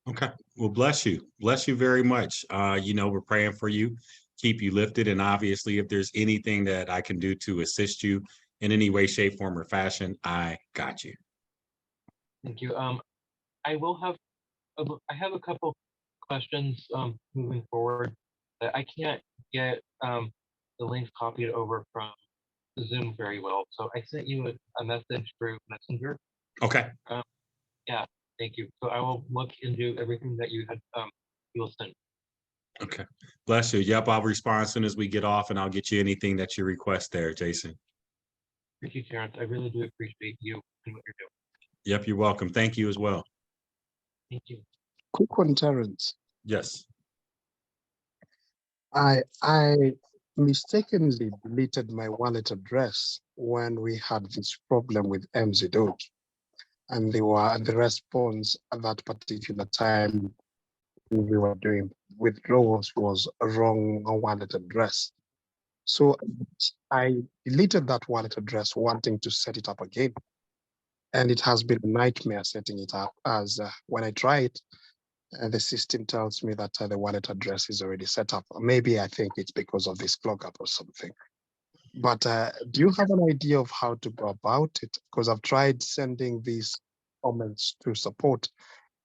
Okay. Well, bless you. Bless you very much. You know, we're praying for you, keep you lifted. And obviously, if there's anything that I can do to assist you in any way, shape, form, or fashion, I got you. Thank you. I have a couple questions moving forward. I can't get the links copied over from Zoom very well. So I sent you a message through Messenger. Okay. Yeah, thank you. So I will look into everything that you had you will send. Okay. Bless you. Yep, I'll respond as soon as we get off and I'll get you anything that you request there, Jason. Thank you, Terrence. I really do appreciate you and what you're doing. Yep, you're welcome. Thank you as well. Thank you. Quick one, Terrence. Yes. I mistakenly deleted my wallet address when we had this problem with MZ Doge. And the response at that particular time we were doing withdrawals was a wrong wallet address. So I deleted that wallet address wanting to set it up again. And it has been a nightmare setting it up as when I try it, the system tells me that the wallet address is already set up. Maybe I think it's because of this clog up or something. But do you have an idea of how to go about it? Because I've tried sending these comments to support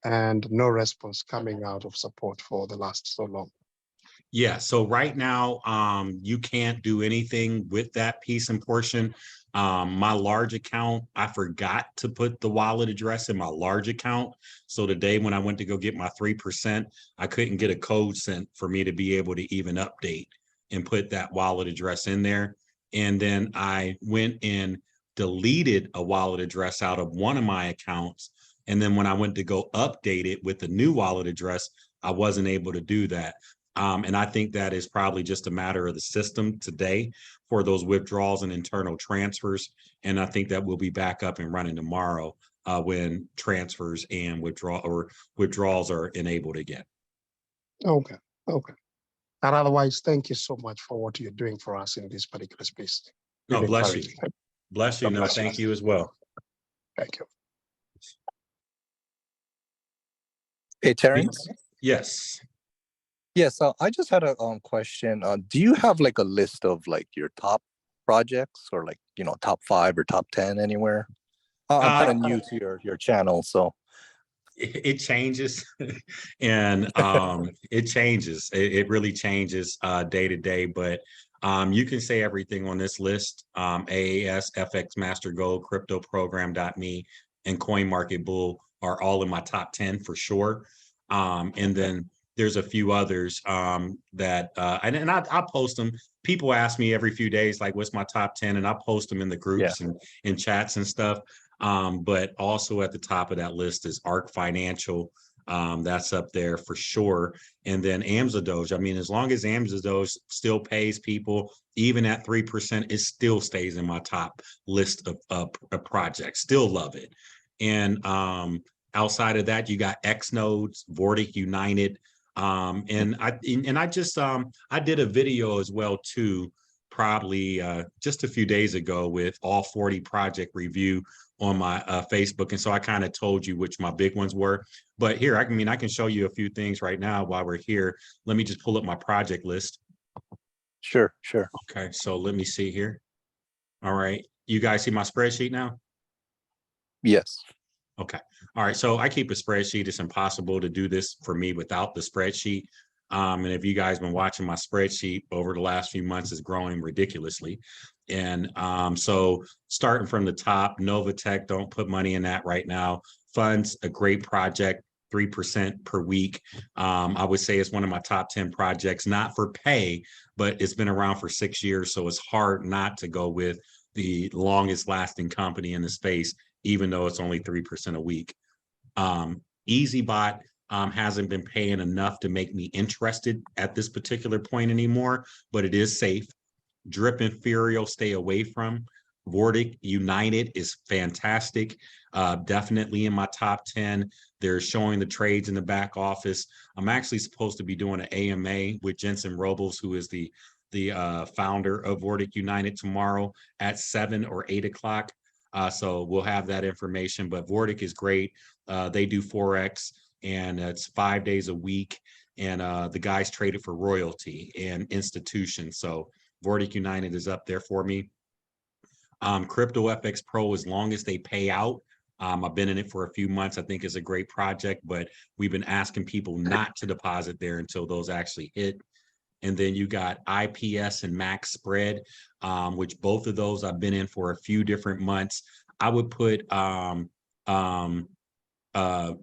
and no response coming out of support for the last so long. Yeah, so right now, you can't do anything with that piece and portion. My large account, I forgot to put the wallet address in my large account. So today when I went to go get my 3%, I couldn't get a code sent for me to be able to even update and put that wallet address in there. And then I went and deleted a wallet address out of one of my accounts. And then when I went to go update it with the new wallet address, I wasn't able to do that. And I think that is probably just a matter of the system today for those withdrawals and internal transfers. And I think that we'll be back up and running tomorrow when transfers and withdrawals are enabled again. Okay, okay. And otherwise, thank you so much for what you're doing for us in this particular space. No, Really bless you. encouraging. Bless you. God No, bless thank you as well. Thank you. Hey, Terrence. Yes. Yeah, so I just had a question. Do you have like a list of like your top projects or like, you know, top 5 or top 10 anywhere? I'm kind of new to your channel, so. It changes and it changes. It really changes day to day, but you can say everything on this list. AAS, FX Master Gold, Crypto Program.me, and Coin Market Bull are all in my top 10 for sure. And then there's a few others that and I post them. People ask me every few days, like, what's my top 10? And I post them in the groups and in chats and stuff. But also at the top of that list is ARC Financial. That's up there for sure. And then AMZA Doge. I mean, as long as AMZA Doge still pays people, even at 3%, it still stays in my top list of projects. Still love it. And outside of that, you got X Nodes, Vortic United. And I just I did a video as well too, probably just a few days ago with all 40 project review on my Facebook. And so I kind of told you which my big ones were. But here, I can show you a few things right now while we're here. Let me just pull up my project list. Sure, sure. Okay, so let me see here. All right, you guys see my spreadsheet now? Yes. Okay. All right. So I keep a spreadsheet. It's impossible to do this for me without the spreadsheet. And if you guys been watching my spreadsheet over the last few months, is growing ridiculously. And so starting from the top, Novatech, don't put money in that right now. Funds, a great project, 3% per week. I would say it's one of my top 10 projects, not for pay, but it's been around for 6 years. So it's hard not to go with the longest lasting company in the space, even though it's only 3% a week. EasyBot, hasn't been paying enough to make me interested at this particular point anymore, but it is safe. Drip and Furial, stay away from. Vortic United is fantastic. Definitely in my top 10. They're showing the trades in the back office. I'm actually supposed to be doing an AMA with Jensen Robles, who is the founder of Vortic United, tomorrow at 7 or 8 o'clock. So we'll have that information, but Vortic is great. They do Forex, and it's 5 days a week. And the guys traded for royalty and institution. So Vortic United is up there for me. Crypto FX Pro, as long as they pay out. I've been in it for a few months. I think it's a great project, but we've been asking people not to deposit there until those actually hit. And then you got IPS and Max Spread, which both of those I've been in for a few different months. I would put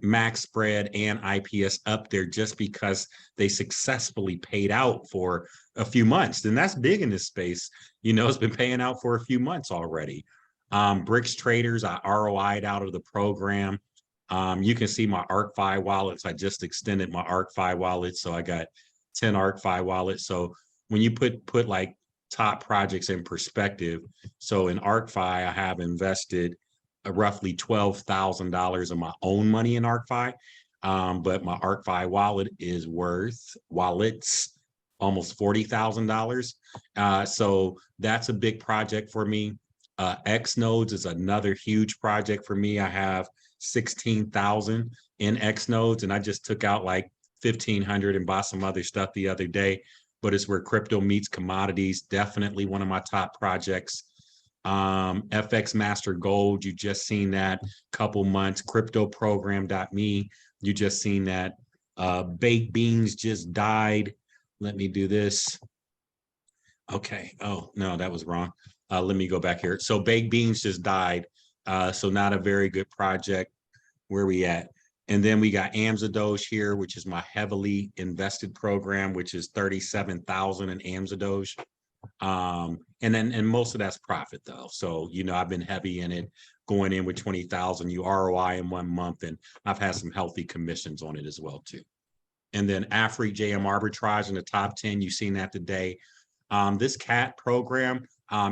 Max Spread and IPS up there just because they successfully paid out for a few months. And that's big in this space. You know, it's been paying out for a few months already. Bricks Traders, I ROI'd out of the program. You can see my ArcFi wallets. I just extended my ArcFi wallet, so I got 10 ArcFi wallets. So when you put like top projects in perspective, so in ArcFi, I have invested roughly $12,000 of my own money in ArcFi, but my ArcFi wallet is worth almost $40,000. So that's a big project for me. X nodes is another huge project for me. I have 16,000 in X nodes, and I just took out like 1,500 and bought some other stuff the other day, but it's where crypto meets commodities. Definitely one of my top projects. FX Master Gold, you just seen that couple months. Cryptoprogram.me, you just seen that. Baked Beans just died. Let me do this. Okay. Oh, no, that was wrong. Let me go back here. So Baked Beans just died. So not a very good project. Where we at? And then we got Amzadoge here, which is my heavily invested program, which is 37,000 in Amzadoge. And most of that's profit though. So, you know, I've been heavy in it, going in with 20,000, you ROI in 1 month, and I've had some healthy commissions on it as well too. And then Afriq JM Arbitrage in the top 10, you've seen that today. This CAT program,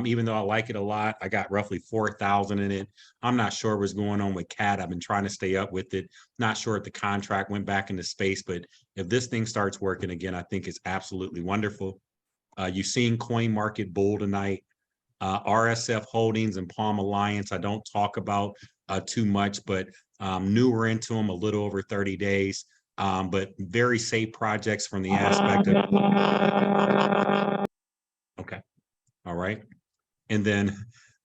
even though I like it a lot, I got roughly 4,000 in it. I'm not sure what's going on with CAT. I've been trying to stay up with it. Not sure if the contract went back into space, but if this thing starts working again, I think it's absolutely wonderful. You've seen Coin Market Bull tonight. RSF Holdings and Palm Alliance, I don't talk about too much, but newer into them, a little over 30 days, but very safe projects from the aspect of. Okay. All right. And then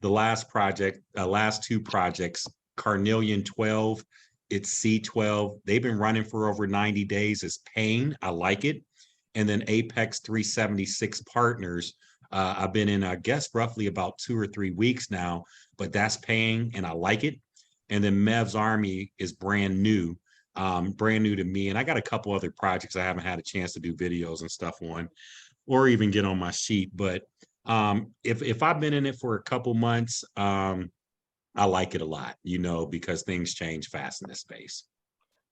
the last project, last two projects, Carnelian 12, it's C12. They've been running for over 90 days. It's paying. I like it. And then Apex 376 Partners, I've been in, I guess, roughly about 2 or 3 weeks now, but that's paying and I like it. And then Mev's Army is brand new to me. And I got a couple other projects I haven't had a chance to do videos and stuff on, or even get on my sheet. But if I've been in it for a couple months, I like it a lot, you know, because things change fast in this space.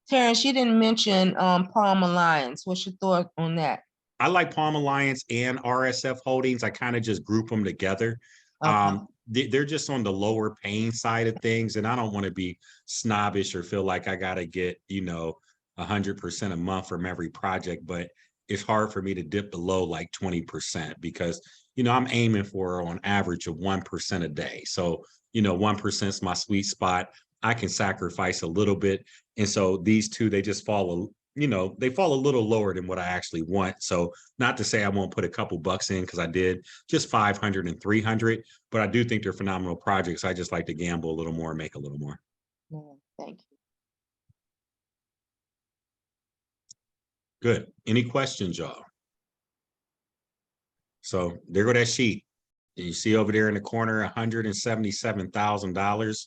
Terrence, you didn't mention Palm Alliance. What's your thought on that? I like Palm Alliance and RSF Holdings. I kind of just group them together. Okay. They're just on the lower paying side of things, and I don't want to be snobbish or feel like I got to get, you know, 100% a month from every project, but it's hard for me to dip below like 20% because, you know, I'm aiming for on average of 1% a day. So, you know, 1% is my sweet spot. I can sacrifice a little bit. And so these two, they just fall, you know, they fall a little lower than what I actually want. So not to say I won't put a couple bucks in, because I did just 500 and 300, but I do think they're phenomenal projects. I just like to gamble a little more, make a little more. Thank you. Good. Any questions, y'all? So there go that sheet. You see over there in the corner, $177,000.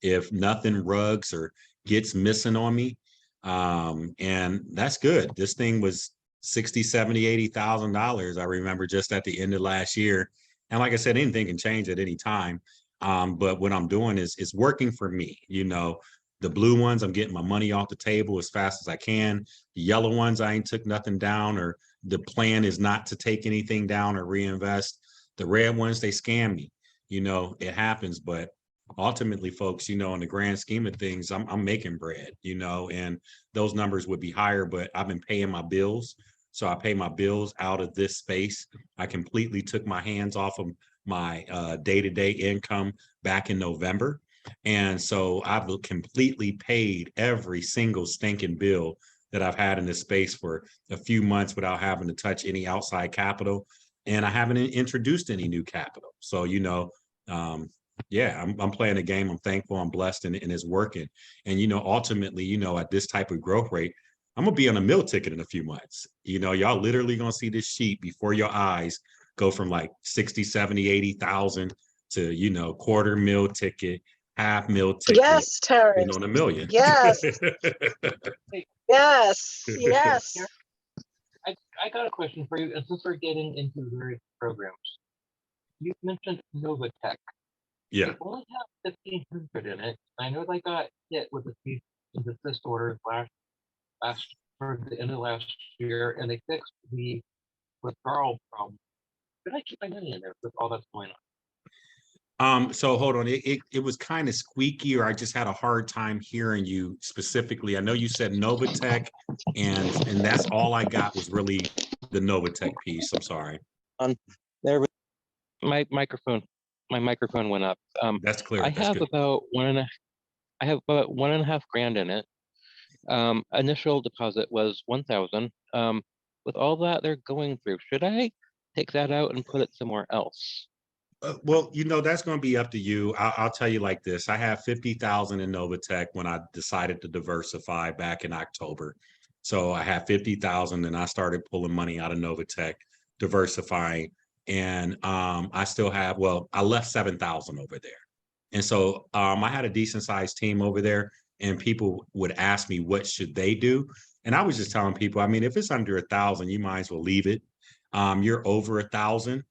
If nothing rugs or gets missing on me. And that's good. This thing was $60,000, $70,000, $80,000. I remember just at the end of last year. And like I said, anything can change at any time. But what I'm doing is working for me. You know, The blue ones, I'm getting my money off the table as fast as I can. The yellow ones, I ain't took nothing down, or the plan is not to take anything down or reinvest. The red ones, they scam me. You know, it happens, but ultimately, folks, you know, in the grand scheme of things, I'm making bread, you know, and those numbers would be higher, but I've been paying my bills. So I pay my bills out of this space. I completely took my hands off of my day-to-day income back in November. And so I've completely paid every single stinking bill that I've had in this space for a few months without having to touch any outside capital. And I haven't introduced any new capital. So, you know, yeah, I'm playing a game. I'm thankful, I'm blessed, and it's working. And, you know, ultimately, you know, at this type of growth rate, I'm gonna be on a meal ticket in a few months. You know, y'all literally gonna see this sheet before your eyes go from like 60, 70, 80,000 to, you know, quarter meal ticket, half meal ticket, Yes, you Terrence. know, $1 million. Yes. Hey, Yes. here- Yes. here, I got a question for you, and since we're getting into the various programs, you mentioned Novatech. Yeah. They only have 1,500 in it. I know they got hit with the cease and desist order last for the end of last year, and they fixed the withdrawal problem. Did I keep my money in there with all that's going on? So hold on, it was kind of squeaky, or I just had a hard time hearing you specifically. I know you said Novatech, and that's all I got was really the Novatech piece. I'm sorry. There was my microphone went up. That's clear. I That's have good. about $1.5 grand in it. Initial deposit was 1,000. With all that they're going through, should I take that out and put it somewhere else? Well, you know, that's going to be up to you. I'll tell you like this. I have 50,000 in Novatech when I decided to diversify back in October. So I had 50,000 and I started pulling money out of Novatech, diversifying. And I still have, well, I left 7,000 over there. And so I had a decent sized team over there, and people would ask me, what should they do? And I was just telling people, I mean, if it's under 1,000, you might as well leave it. You're over 1,000.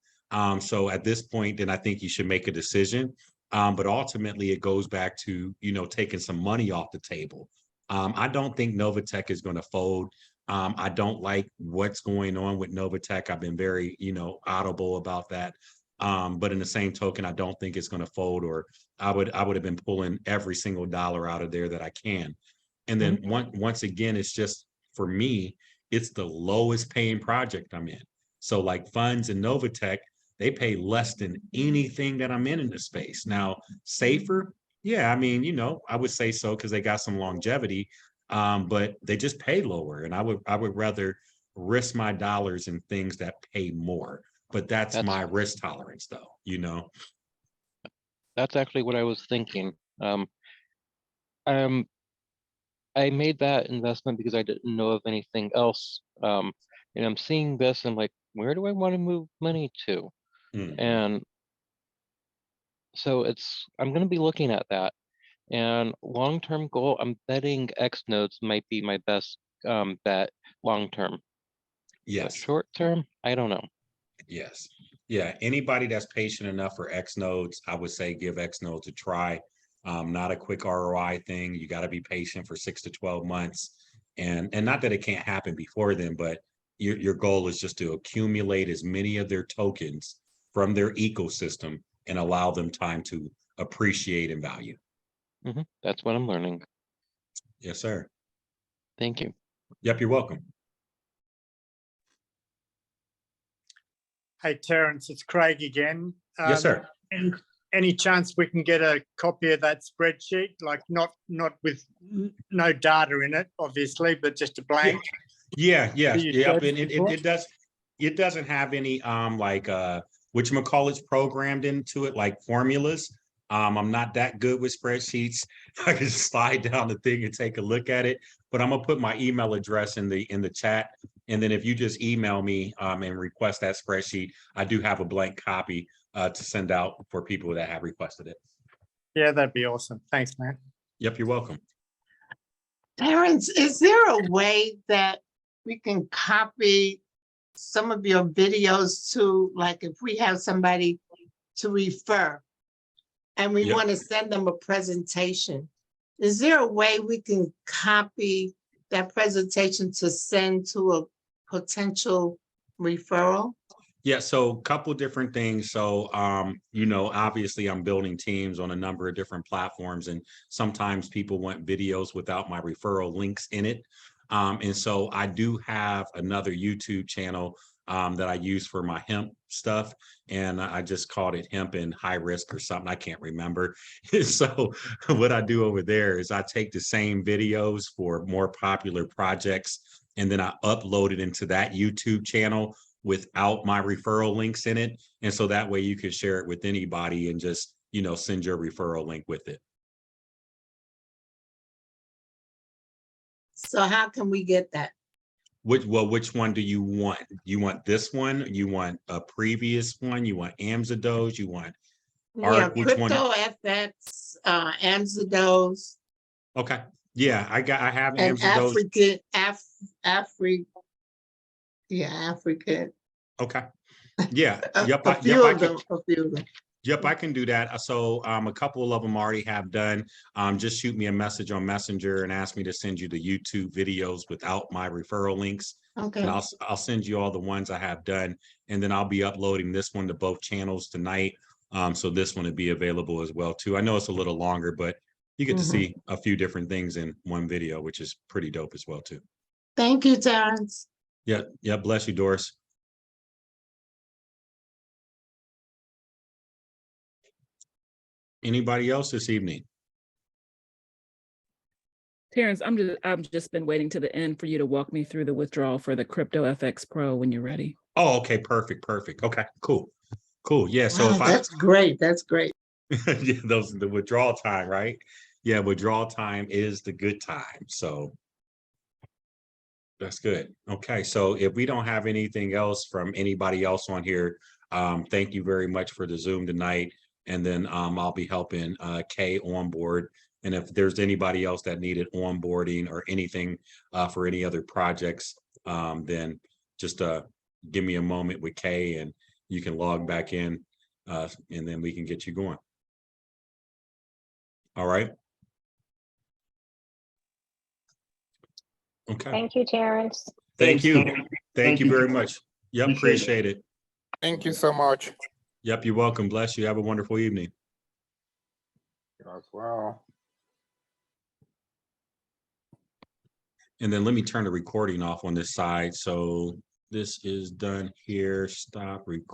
So at this point, then I think you should make a decision. But ultimately, it goes back to, you know, taking some money off the table. I don't think Novatech is going to fold. I don't like what's going on with Novatech. I've been very, you know, audible about that. But in the same token, I don't think it's going to fold, or I would have been pulling every single dollar out of there that I can. And then once again, it's just, for me, it's the lowest paying project I'm in. So like funds and Novatech, they pay less than anything that I'm in the space. Now, safer, yeah, I mean, you know, I would say so because they got some longevity, but they just pay lower. And I would rather risk my dollars in things that pay more. But that's my risk tolerance, though, you know. That's actually what I was thinking. I made that investment because I didn't know of anything else. And I'm seeing this, and like, where do I want to move money to? And so I'm going to be looking at that. And long-term goal, I'm betting X nodes might be my best bet long-term. Yes. Short-term, I don't know. Yes. Yeah. Anybody that's patient enough for X nodes, I would say give X nodes a try. Not a quick ROI thing. You got to be patient for 6 to 12 months. And not that it can't happen before then, but your goal is just to accumulate as many of their tokens from their ecosystem and allow them time to appreciate and value. That's what I'm learning. Yes, sir. Thank you. Yep, you're welcome. Hey, Terrence, it's Craig again. Yes, sir. Any chance we can get a copy of that spreadsheet, like not with no data in it, obviously, but just a blank? Yeah. And before? it doesn't have any like whatchamacallits programmed into it, like formulas. I'm not that good with spreadsheets. I can slide down the thing and take a look at it, but I'm gonna put my email address in the chat. And then if you just email me and request that spreadsheet, I do have a blank copy to send out for people that have requested it. Yeah, that'd be awesome. Thanks, man. Yep, you're welcome. Terrence, is there a way that we can copy some of your videos to, like, if we have somebody to refer and we want to send them a presentation, Is there a way we can copy that presentation to send to a potential referral? Yeah, so a couple different things. So, you know, obviously I'm building teams on a number of different platforms, and sometimes people want videos without my referral links in it. And so I do have another YouTube channel that I use for my hemp stuff, and I just called it Hemp and High Risk or something. I can't remember. So what I do over there is I take the same videos for more popular projects, and then I upload it into that YouTube channel without my referral links in it. And so that way you can share it with anybody and just, you know, send your referral link with it. So how can we get that? Which one do you want? You want this one? You want a previous one? You want AMSA you want Yeah, Which one? crypto FX, AMSA. Okay. Yeah, I have And AMSA Afriq. Yeah, African. Okay. Yeah. A I few of can. them. Yep, I can do that. So a couple of them already have done. Just shoot me a message on Messenger and ask me to send you the YouTube videos without my referral links. Okay. And I'll send you all the ones I have done, and then I'll be uploading this one to both channels tonight. So this one will be available as well too. I know it's a little longer, but you get to see a few different things in one video, which is pretty dope as well too. Thank you, Terrence. Yeah. Yeah. Bless you, Doris. Anybody else this evening? Terrence, I've just been waiting to the end for you to walk me through the withdrawal for the Crypto FX Pro when you're ready. Oh, okay, perfect. Okay, cool. Yeah. So Wow, if that's great. That's great. yeah, the withdrawal time, right? Yeah, withdrawal time is the good time. So that's good. Okay, so if we don't have anything else from anybody else on here, thank you very much for the Zoom tonight. And then I'll be helping Kay on board. And if there's anybody else that needed onboarding or anything for any other projects, then just give me a moment with Kay and you can log back in and then we can get you going. All right. Okay. Thank you, Terrence. Thank you. Thank you very much. Yep, appreciate it. Thank you so much. Yep, you're welcome. Bless you. Have a wonderful evening. As well. And then let me turn the recording off on this side. So this is done here. Stop recording.